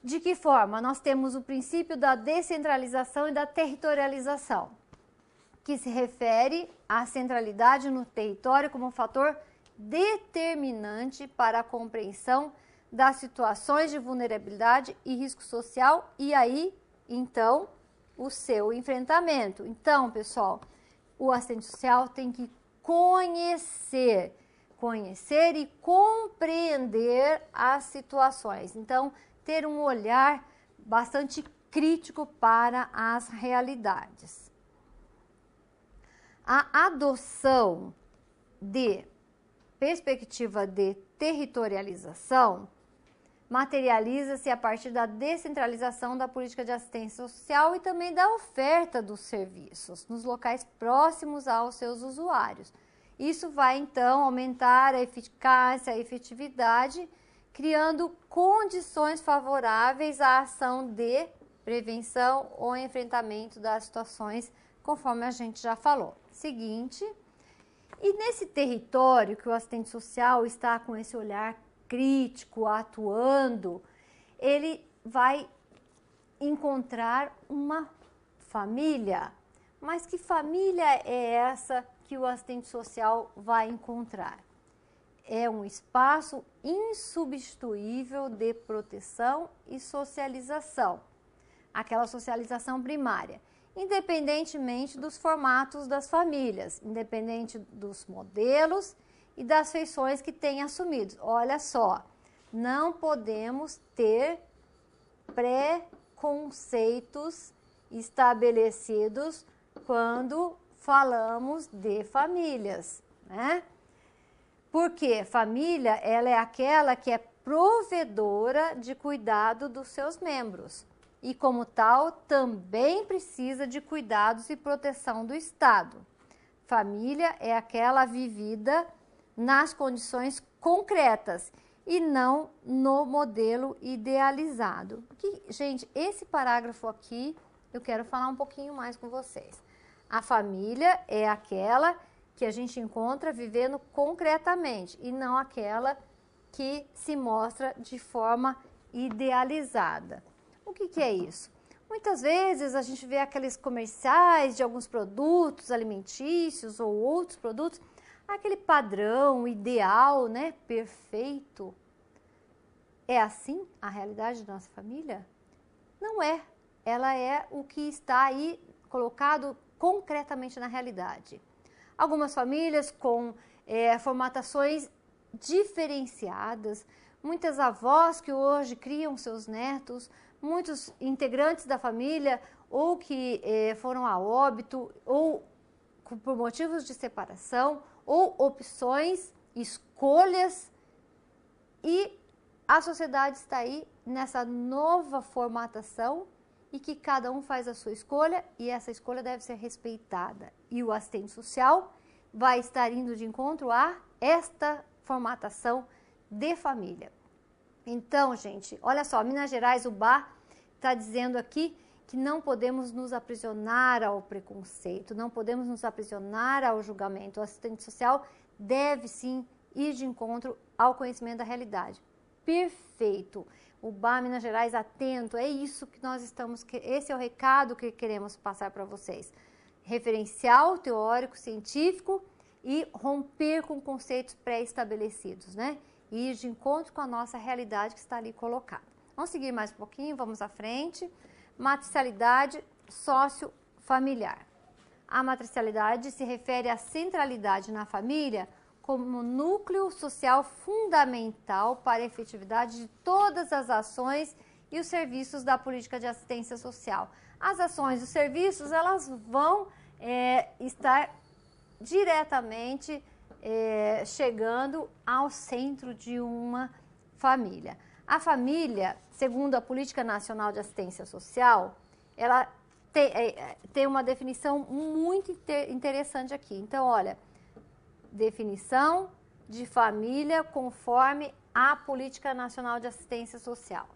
De que forma? Nós temos o princípio da descentralização e da territorialização, que se refere à centralidade no território como fator determinante para a compreensão das situações de vulnerabilidade e risco social e aí, então, o seu enfrentamento. Então, pessoal, o assistente social tem que conhecer e compreender as situações. Então, ter um olhar bastante crítico para as realidades. A adoção de perspectiva de territorialização materializa-se a partir da descentralização da política de assistência social e também da oferta dos serviços nos locais próximos aos seus usuários. Isso vai, então, aumentar a eficácia, a efetividade, criando condições favoráveis à ação de prevenção ou enfrentamento das situações, conforme a gente já falou. Seguinte, e nesse território que o assistente social está com esse olhar crítico, atuando, ele vai encontrar uma família Mas que família é essa que o assistente social vai encontrar? É um espaço insubstituível de proteção e socialização, aquela socialização primária, independentemente dos formatos das famílias, independente dos modelos e das feições que têm assumido. Olha só, não podemos ter preconceitos estabelecidos quando falamos de famílias, né? Porque família, ela é aquela que é provedora de cuidado dos seus membros e, como tal, também precisa de cuidados e proteção do Estado. Família é aquela vivida nas condições concretas e não no modelo idealizado. Porque, gente, esse parágrafo aqui eu quero falar um pouquinho mais com vocês. A família é aquela que a gente encontra vivendo concretamente e não aquela que se mostra de forma idealizada. O que é isso? Muitas vezes a gente vê aqueles comerciais de alguns produtos alimentícios ou outros produtos, aquele padrão ideal, né, perfeito. É assim a realidade da nossa família? Não é. Ela é o que está aí colocado concretamente na realidade. Algumas famílias com formatações diferenciadas, muitas avós que hoje criam seus netos, muitos integrantes da família ou que foram a óbito ou por motivos de separação ou opções, escolhas, e a sociedade está aí nessa nova formatação e que cada um faz a sua escolha e essa escolha deve ser respeitada. E o assistente social vai estar indo de encontro a esta formatação de família. Então, gente, olha só, Minas Gerais, o BA está dizendo aqui que não podemos nos aprisionar ao preconceito, não podemos nos aprisionar ao julgamento. O assistente social deve sim ir de encontro ao conhecimento da realidade. Perfeito! O BA Minas Gerais atento, é isso que nós estamos, esse é o recado que queremos passar para vocês. Referencial teórico, científico e romper com conceitos pré-estabelecidos, né? E ir de encontro com a nossa realidade que está ali colocada. Vamos seguir mais um pouquinho, vamos à frente. Matricialidade sociofamiliar. A matricialidade se refere à centralidade na família como núcleo social fundamental para a efetividade de todas as ações e os serviços da política de assistência social. As ações e os serviços, elas vão estar diretamente chegando ao centro de uma família. A família, segundo a Política Nacional de Assistência Social, ela tem uma definição muito interessante aqui. Então, olha, definição de família conforme a Política Nacional de Assistência Social.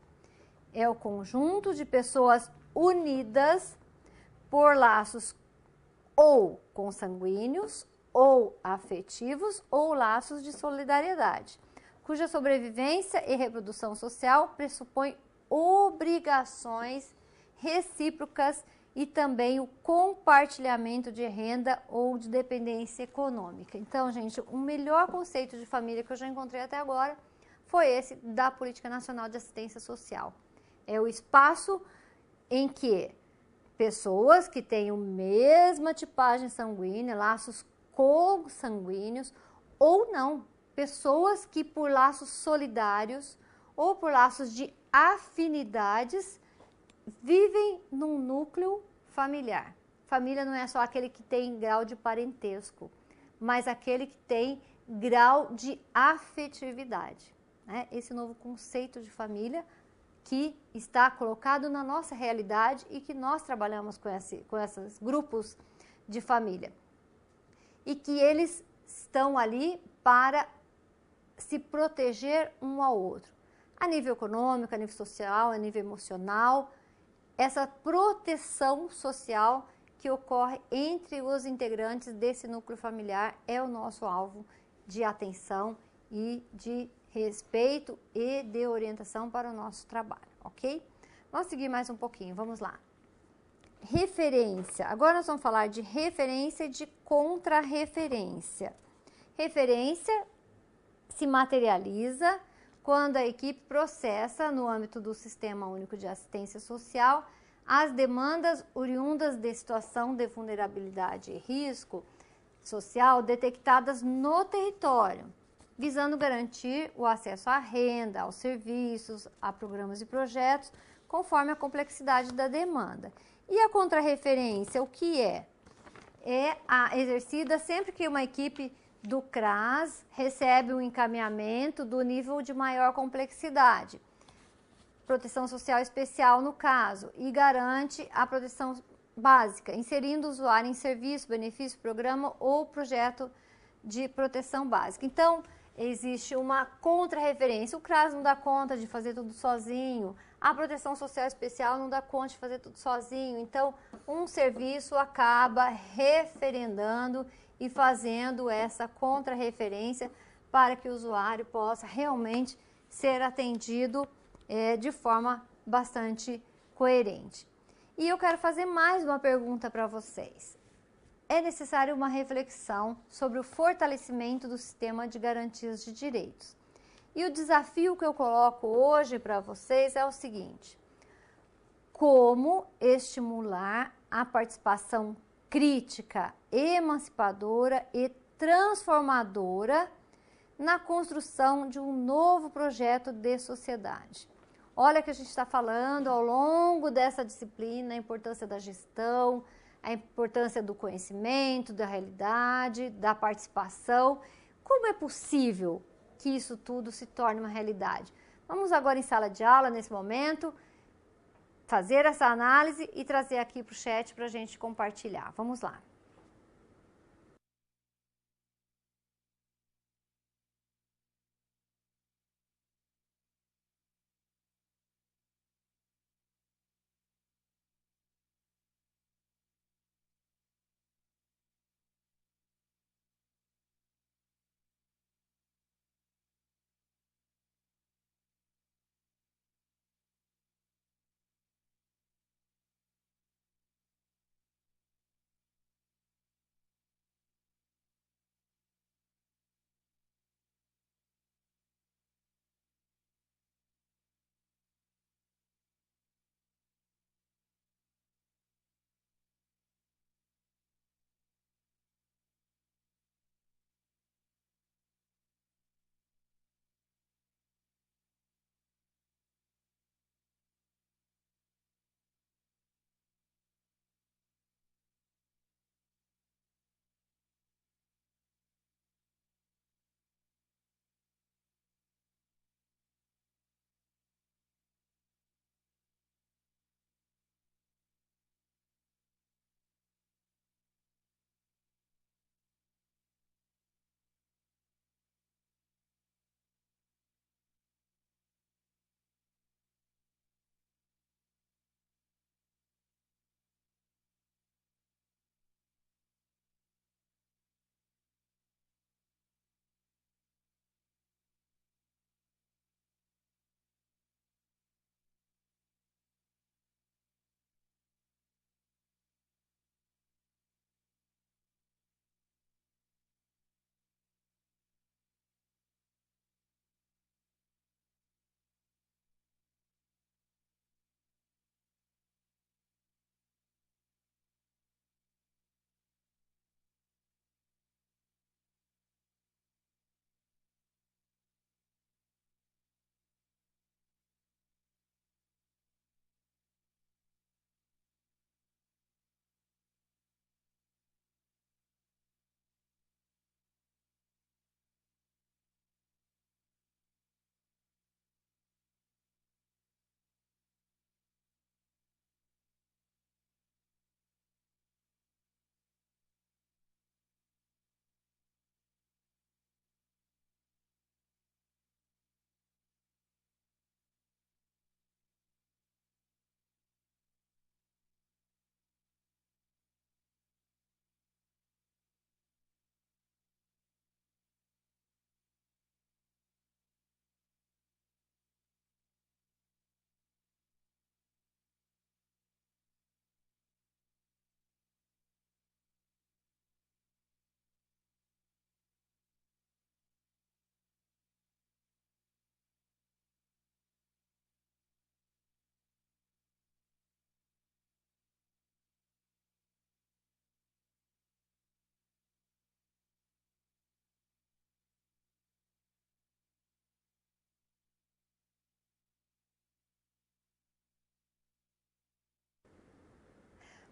É o conjunto de pessoas unidas por laços ou consanguíneos, ou afetivos, ou laços de solidariedade, cuja sobrevivência e reprodução social pressupõe obrigações recíprocas e também o compartilhamento de renda ou de dependência econômica. Então, gente, o melhor conceito de família que eu já encontrei até agora foi esse da Política Nacional de Assistência Social. É o espaço em que pessoas que têm a mesma tipagem sanguínea, laços consanguíneos ou não, pessoas que por laços solidários ou por laços de afinidades vivem num núcleo familiar. Família não é só aquele que tem grau de parentesco, mas aquele que tem grau de afetividade, né? Esse novo conceito de família que está colocado na nossa realidade e que nós trabalhamos com esses grupos de família. E que eles estão ali para se proteger um ao outro. A nível econômico, a nível social, a nível emocional, essa proteção social que ocorre entre os integrantes desse núcleo familiar é o nosso alvo de atenção e de respeito e de orientação para o nosso trabalho, ok? Vamos seguir mais um pouquinho, vamos lá. referência. Agora nós vamos falar de referência e de contra-referência. Referência se materializa quando a equipe processa, no âmbito do Sistema Único de Assistência Social, as demandas oriundas de situação de vulnerabilidade e risco social detectadas no território, visando garantir o acesso à renda, aos serviços, a programas e projetos, conforme a complexidade da demanda. E a contrarreferência, o que é? É exercida sempre que uma equipe do CRAS recebe um encaminhamento do nível de maior complexidade, proteção social especial no caso, e garante a proteção básica, inserindo o usuário em serviço, benefício, programa ou projeto de proteção básica. Então, existe uma contra-referência. O CRAS não dá conta de fazer tudo sozinho, a proteção social especial não dá conta de fazer tudo sozinho. Então, um serviço acaba referendando e fazendo essa contra-referência para que o usuário possa realmente ser atendido de forma bastante coerente. E eu quero fazer mais uma pergunta para vocês. É necessário uma reflexão sobre o fortalecimento do sistema de garantias de direitos. E o desafio que eu coloco hoje para vocês é o seguinte: como estimular a participação crítica, emancipadora e transformadora na construção de um novo projeto de sociedade. Olha que a gente está falando ao longo dessa disciplina, a importância da gestão, a importância do conhecimento, da realidade, da participação. Como é possível que isso tudo se torne uma realidade? Vamos agora em sala de aula, nesse momento, fazer essa análise e trazer aqui para o chat para a gente compartilhar. Vamos lá.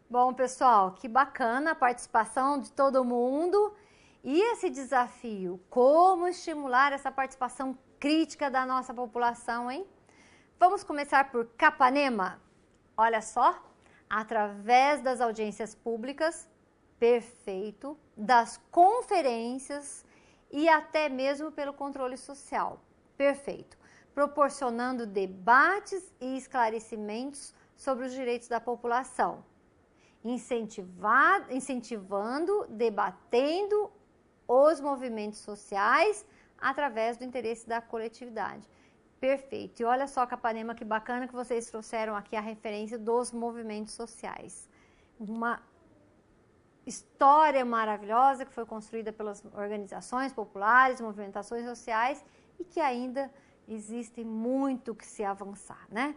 Bom, pessoal, que bacana a participação de todo mundo e esse desafio, como estimular essa participação crítica da nossa população, hein? Vamos começar por Capanema. Olha só, através das audiências públicas, perfeito, das conferências e até mesmo pelo controle social, perfeito, proporcionando debates e esclarecimentos sobre os direitos da população, incentivando, debatendo os movimentos sociais através do interesse da coletividade. Perfeito. E olha só, Capanema, que bacana que vocês trouxeram aqui a referência dos movimentos sociais. Uma história maravilhosa que foi construída pelas organizações populares, movimentações sociais e que ainda existe muito que se avançar, né?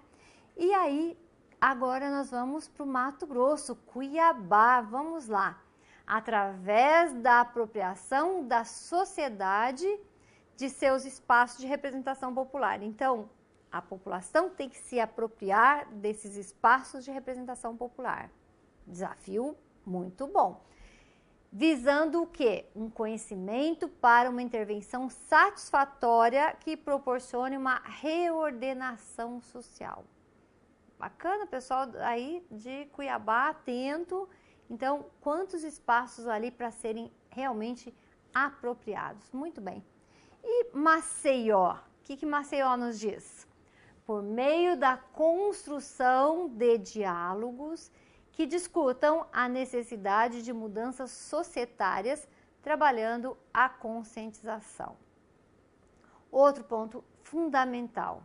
E aí, agora nós vamos para o Mato Grosso, Cuiabá. Vamos lá. Através da apropriação da sociedade de seus espaços de representação popular. Então, a população tem que se apropriar desses espaços de representação popular. Desafio muito bom. Visando o quê? Um conhecimento para uma intervenção satisfatória que proporcione uma reordenação social. Bacana, pessoal aí de Cuiabá, atento. Então, quantos espaços ali para serem realmente apropriados? Muito bem. E Maceió? O que Maceió nos diz? Por meio da construção de diálogos que discutam a necessidade de mudanças societárias, trabalhando a conscientização. Outro ponto fundamental,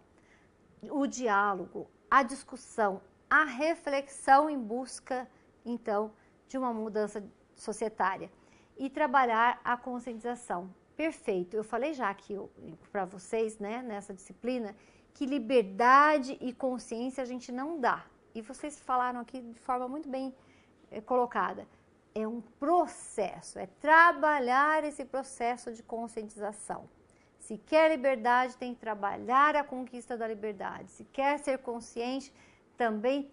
o diálogo, a discussão, a reflexão em busca, então, de uma mudança societária e trabalhar a conscientização. Perfeito. Eu falei já aqui para vocês, né, nessa disciplina, que liberdade e consciência a gente não dá. E vocês falaram aqui de forma muito bem colocada. É um processo, é trabalhar esse processo de conscientização. Se quer liberdade, tem que trabalhar a conquista da liberdade. Se quer ser consciente, também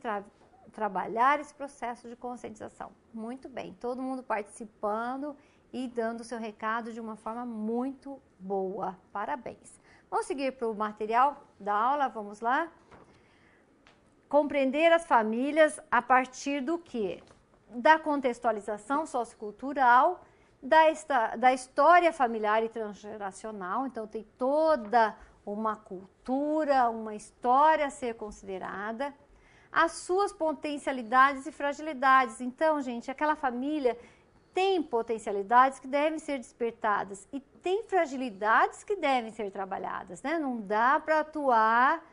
trabalhar esse processo de conscientização. Muito bem, todo mundo participando e dando o seu recado de uma forma muito boa. Parabéns. Vamos seguir para o material da aula, vamos lá? Compreender as famílias a partir do quê? Da contextualização sociocultural, da história familiar e transgeracional. Então, tem toda uma cultura, uma história a ser considerada. As suas potencialidades e fragilidades. Então, gente, aquela família tem potencialidades que devem ser despertadas e tem fragilidades que devem ser trabalhadas, né? Não dá para atuar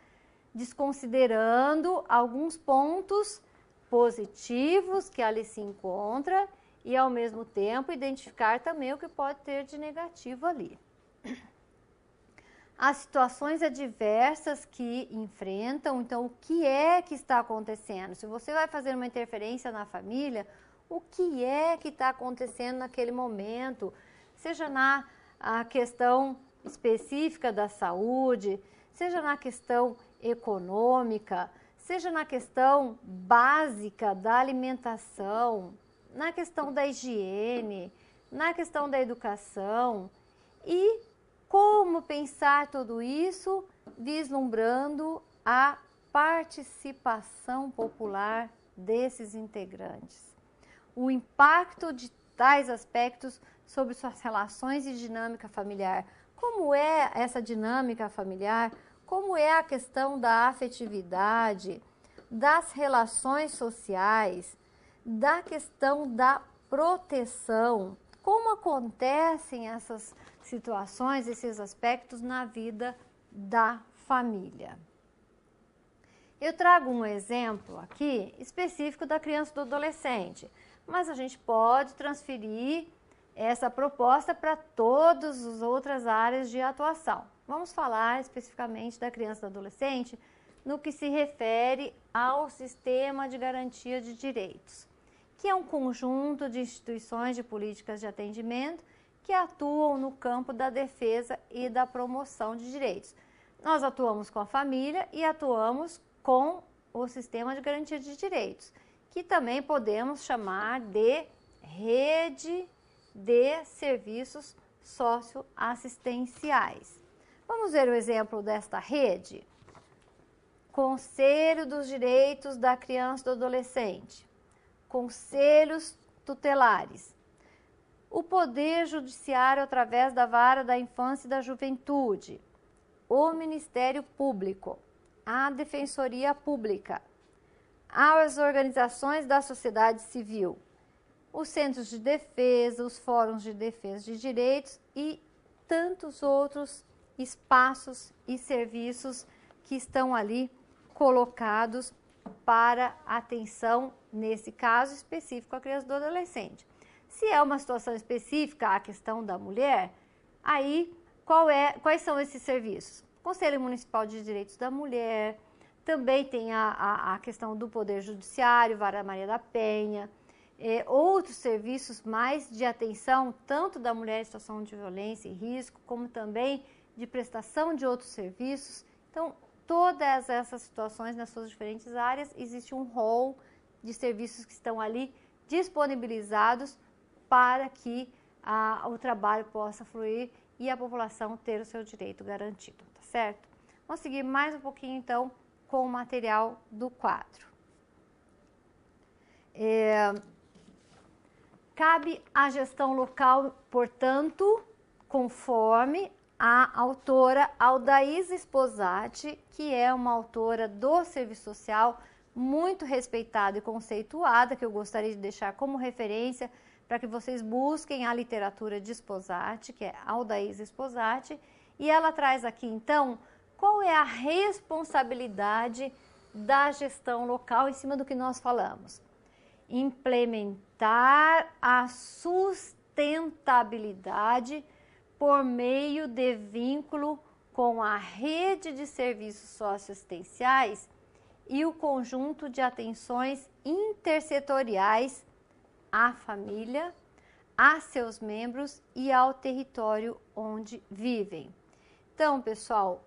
desconsiderando alguns pontos positivos que ali se encontra e, ao mesmo tempo, identificar também o que pode ter de negativo ali. As situações adversas que enfrentam, então, o que é que está acontecendo? Se você vai fazer uma interferência na família, o que é que está acontecendo naquele momento? Seja na questão específica da saúde, seja na questão econômica, seja na questão básica da alimentação, na questão da higiene, na questão da educação e como pensar tudo isso vislumbrando a participação popular desses integrantes. O impacto de tais aspectos sobre suas relações e dinâmica familiar. Como é essa dinâmica familiar? Como é a questão da afetividade, das relações sociais, da questão da proteção? Como acontecem essas situações, esses aspectos na vida da família? Eu trago um exemplo aqui específico da criança e do adolescente, mas a gente pode transferir essa proposta para todas as outras áreas de atuação. Vamos falar especificamente da criança e do adolescente no que se refere ao Sistema de Garantia de Direitos, que é um conjunto de instituições de políticas de atendimento que atuam no campo da defesa e da promoção de direitos. Nós atuamos com a família e atuamos com o Sistema de Garantia de Direitos. que também podemos chamar de rede de serviços socioassistenciais. Vamos ver o exemplo desta rede? Conselho dos Direitos da Criança e do Adolescente, conselhos tutelares, o Poder Judiciário através da Vara da Infância e da Juventude, o Ministério Público, a Defensoria Pública, as organizações da sociedade civil, os centros de defesa, os fóruns de defesa de direitos e tantos outros espaços e serviços que estão ali colocados para atenção, nesse caso específico, à criança e do adolescente. Se é uma situação específica, a questão da mulher, aí quais são esses serviços? Conselho Municipal de Direitos da Mulher, também tem a questão do Poder Judiciário, Vara Maria da Penha, outros serviços mais de atenção, tanto da mulher em situação de violência e risco, como também de prestação de outros serviços. Então, todas essas situações, nas suas diferentes áreas, existe um rol de serviços que estão ali disponibilizados para que o trabalho possa fluir e a população ter o seu direito garantido, tá certo? Vamos seguir mais um pouquinho, então, com o material do quadro. Cabe à gestão local, portanto, conforme a autora Aldaísa Sposati, que é uma autora do serviço social muito respeitada e conceituada, que eu gostaria de deixar como referência para que vocês busquem a literatura de Sposati, que é Aldaísa Sposati, e ela traz aqui, então, qual é a responsabilidade da gestão local em cima do que nós falamos. Implementar a sustentabilidade por meio de vínculo com a rede de serviços socioassistenciais e o conjunto de atenções intersetoriais à família, a seus membros e ao território onde vivem. Então, pessoal,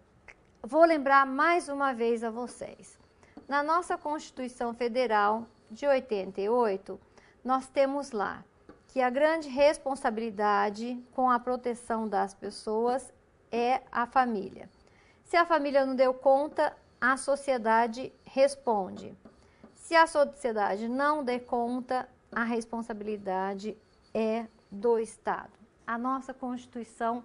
vou lembrar mais uma vez a vocês. Na nossa Constituição Federal de 88, nós temos lá que a grande responsabilidade com a proteção das pessoas é a família. Se a família não deu conta, a sociedade responde. Se a sociedade não der conta, a responsabilidade é do Estado. A nossa Constituição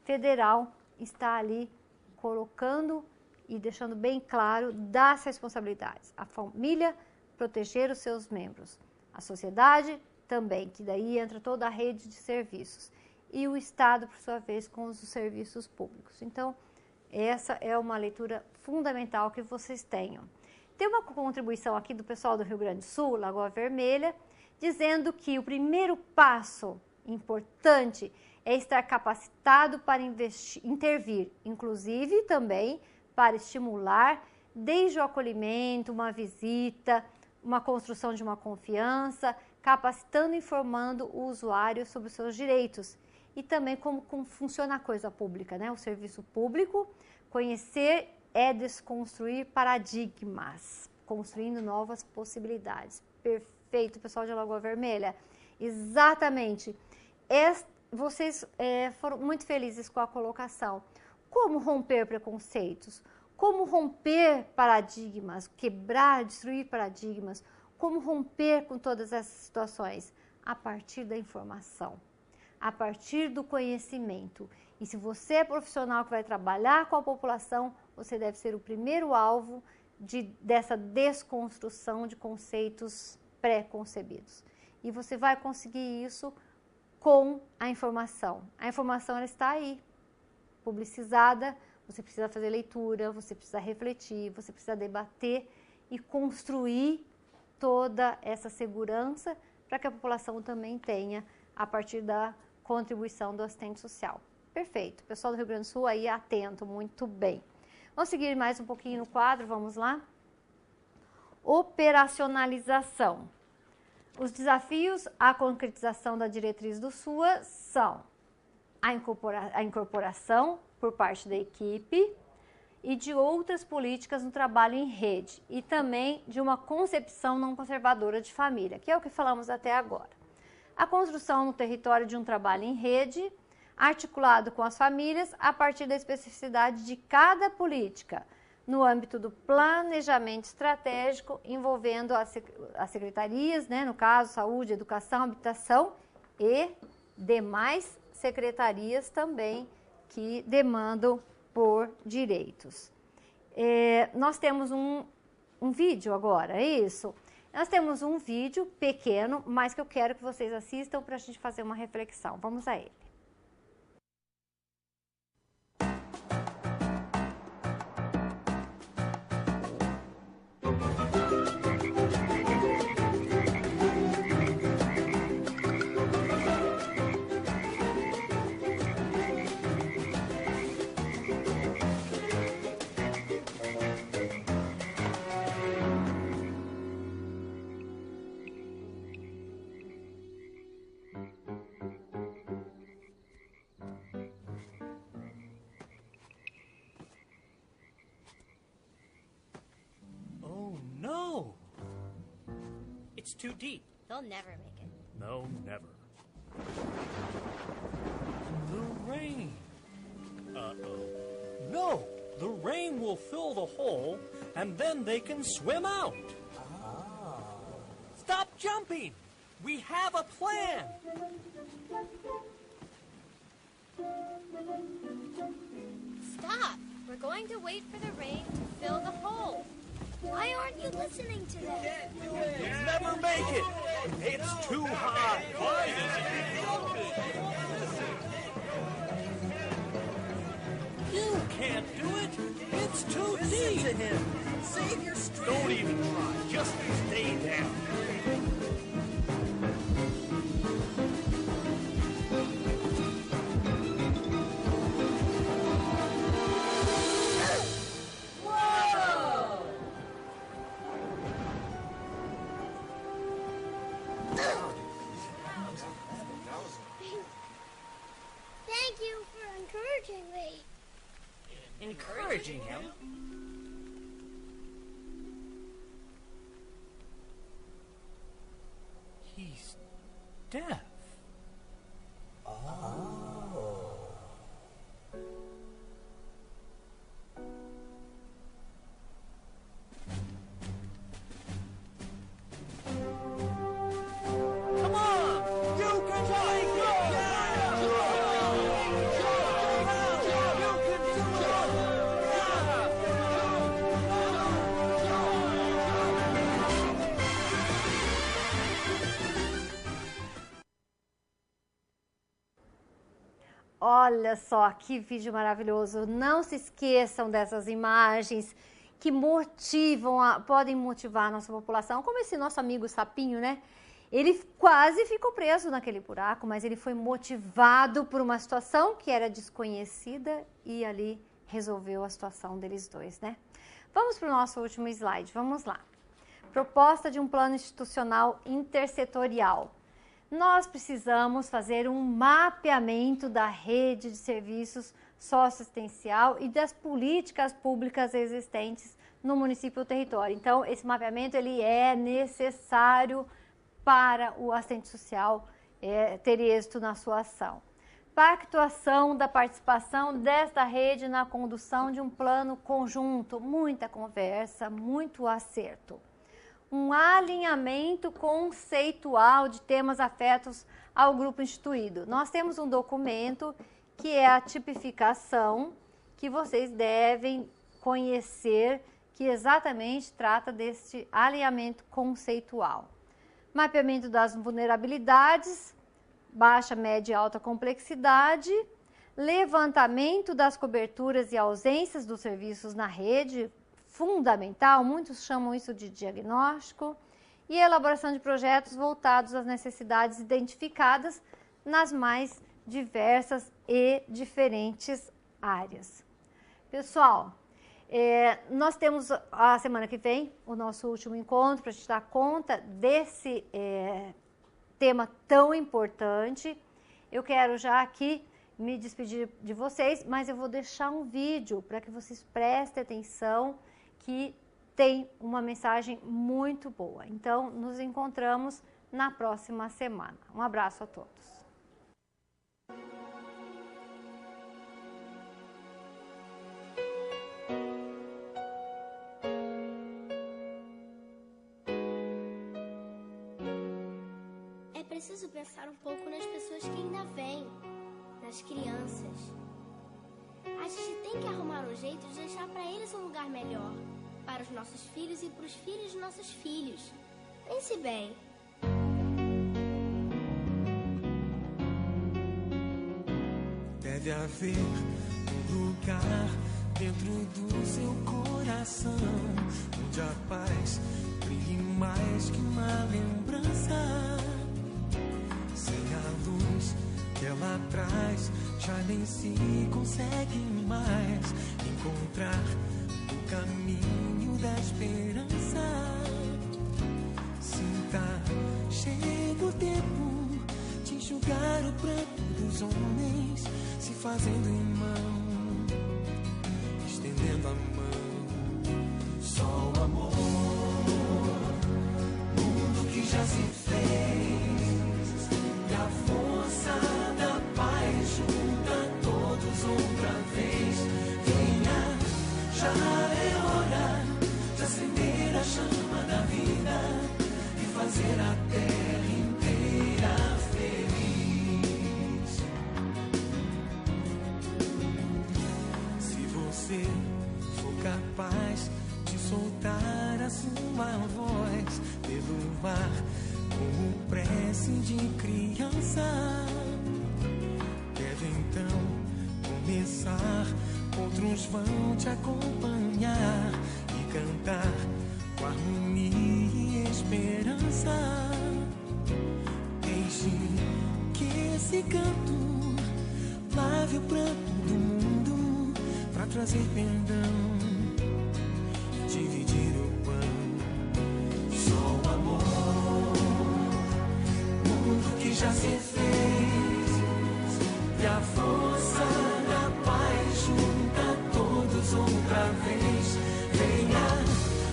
Federal está ali colocando e deixando bem claro das responsabilidades. A família proteger os seus membros, a sociedade também, que daí entra toda a rede de serviços, e o Estado, por sua vez, com os serviços públicos. Então, essa é uma leitura fundamental que vocês tenham. Tem uma contribuição aqui do pessoal do Rio Grande do Sul, Lagoa Vermelha, dizendo que o primeiro passo importante é estar capacitado para intervir, inclusive também para estimular desde o acolhimento, uma visita, uma construção de uma confiança, capacitando e informando o usuário sobre os seus direitos e também como funciona a coisa pública, né? O serviço público. Conhecer é desconstruir paradigmas, construindo novas possibilidades. Perfeito, pessoal de Lagoa Vermelha. Exatamente. Vocês foram muito felizes com a colocação. Como romper preconceitos? Como romper paradigmas? Quebrar, destruir paradigmas? Como romper com todas essas situações? A partir da informação, a partir do conhecimento. E se você é profissional que vai trabalhar com a população, você deve ser o primeiro alvo dessa desconstrução de conceitos pré-concebidos. E você vai conseguir isso com a informação. A informação ela está aí, publicizada, você precisa fazer leitura, você precisa refletir, você precisa debater e construir toda essa segurança para que a população também tenha a partir da contribuição do assistente social. Perfeito, pessoal do Rio Grande do Sul aí atento, muito bem. Vamos seguir mais um pouquinho no quadro, vamos lá? Operacionalização. Os desafios à concretização da diretriz do SUA são a incorporação por parte da equipe e de outras políticas no trabalho em rede e também de uma concepção não conservadora de família, que é o que falamos até agora. A construção no território de um trabalho em rede, articulado com as famílias a partir da especificidade de cada política, no âmbito do planejamento estratégico envolvendo as secretarias, né, no caso, saúde, educação, habitação e demais secretarias também que demandam por direitos. Nós temos um vídeo agora, é isso? Nós temos um vídeo pequeno, mas que eu quero que vocês assistam para a gente fazer uma reflexão. Vamos a ele. It's too deep. They'll never make it. No, never. The rain. Uh-oh. No! The rain will fill the hole, and then they can swim out. Ah. Stop jumping! We have a plan! Stop! We're going to wait for the rain to fill the hole. Why aren't you listening to them? We'll never make it! It's too high! You can't do it! It's too deep! Listen to him! Save your strength! Don't even try. Just stay down. Thank you for encouraging me. Encouraging him? He's deaf. Come on! You can take it! Olha só que vídeo maravilhoso. Não se esqueçam dessas imagens que podem motivar a nossa população, como esse nosso amigo sapinho, né? Ele quase ficou preso naquele buraco, mas ele foi motivado por uma situação que era desconhecida e ali resolveu a situação deles dois, né? Vamos para o nosso último slide, vamos lá. Proposta de um plano institucional intersetorial. Nós precisamos fazer um mapeamento da rede de serviços socioassistencial e das políticas públicas existentes no município ou território. Então, esse mapeamento ele é necessário para o assistente social ter êxito na sua ação. Pactuação da participação desta rede na condução de um plano conjunto, muita conversa, muito acerto. Um alinhamento conceitual de temas afetos ao grupo instituído. Nós temos um documento que é a tipificação, que vocês devem conhecer, que exatamente trata deste alinhamento conceitual. Mapeamento das vulnerabilidades, baixa, média e alta complexidade, levantamento das coberturas e ausências dos serviços na rede, fundamental, muitos chamam isso de diagnóstico, e elaboração de projetos voltados às necessidades identificadas nas mais diversas e diferentes áreas. Pessoal, nós temos a semana que vem o nosso último encontro para a gente dar conta desse tema tão importante. Eu quero já aqui me despedir de vocês, mas eu vou deixar um vídeo para que vocês prestem atenção, que tem uma mensagem muito boa. Então, nos encontramos na próxima semana. Um abraço a todos. É preciso pensar um pouco nas pessoas que ainda vêm, nas crianças. A gente tem que arrumar um jeito de deixar para eles um lugar melhor, para os nossos filhos e para os filhos dos nossos filhos. Pense bem. Deve haver um lugar dentro do seu coração, onde a paz brilhe mais que uma lembrança. Sem a luz que ela traz, já nem se consegue mais encontrar o caminho da esperança. Sinta, chega o tempo de enxugar o pranto dos homens, se fazendo irmão, estendendo a mão. Só o amor, mundo que já se fez, e a força da paz junta todos outra vez. Venha, já é hora de acender a chama da vida e fazer a terra inteira feliz. Se você for capaz de soltar a sua voz pelo ar como prece de criança, deve então começar. Outros vão te acompanhar e cantar com harmonia e esperança. Deixe que esse canto lave o pranto do mundo, pra trazer perdão e dividir o pão. Só o amor, mundo que já se fez, e a força da paz junta todos outra vez. Venha,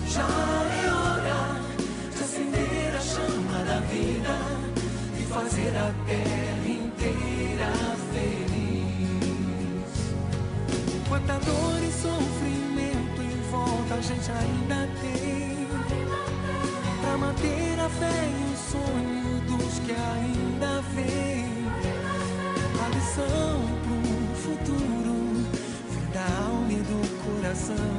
já é hora de acender a chama da vida e fazer a terra inteira feliz. Quanta dor e sofrimento em volta a gente ainda tem, pra manter a fé e o sonho dos que ainda vêm. A lição pro futuro vem da alma e do coração,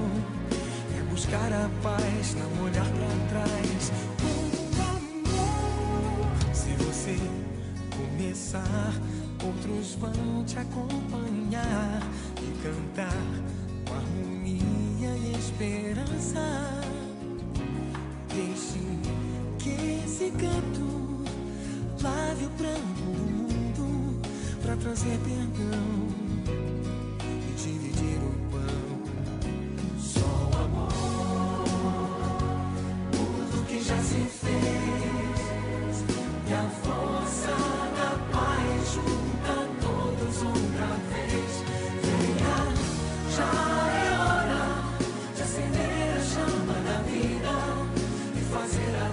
é buscar a paz, não olhar pra trás. Se você começar, outros vão te acompanhar e cantar com harmonia e esperança. Deixe que esse canto lave o pranto do mundo, pra trazer perdão e dividir o pão. Só o amor, tudo que já se fez, e a força da paz junta todos outra vez. Venha, já é hora de acender a chama da vida e fazer a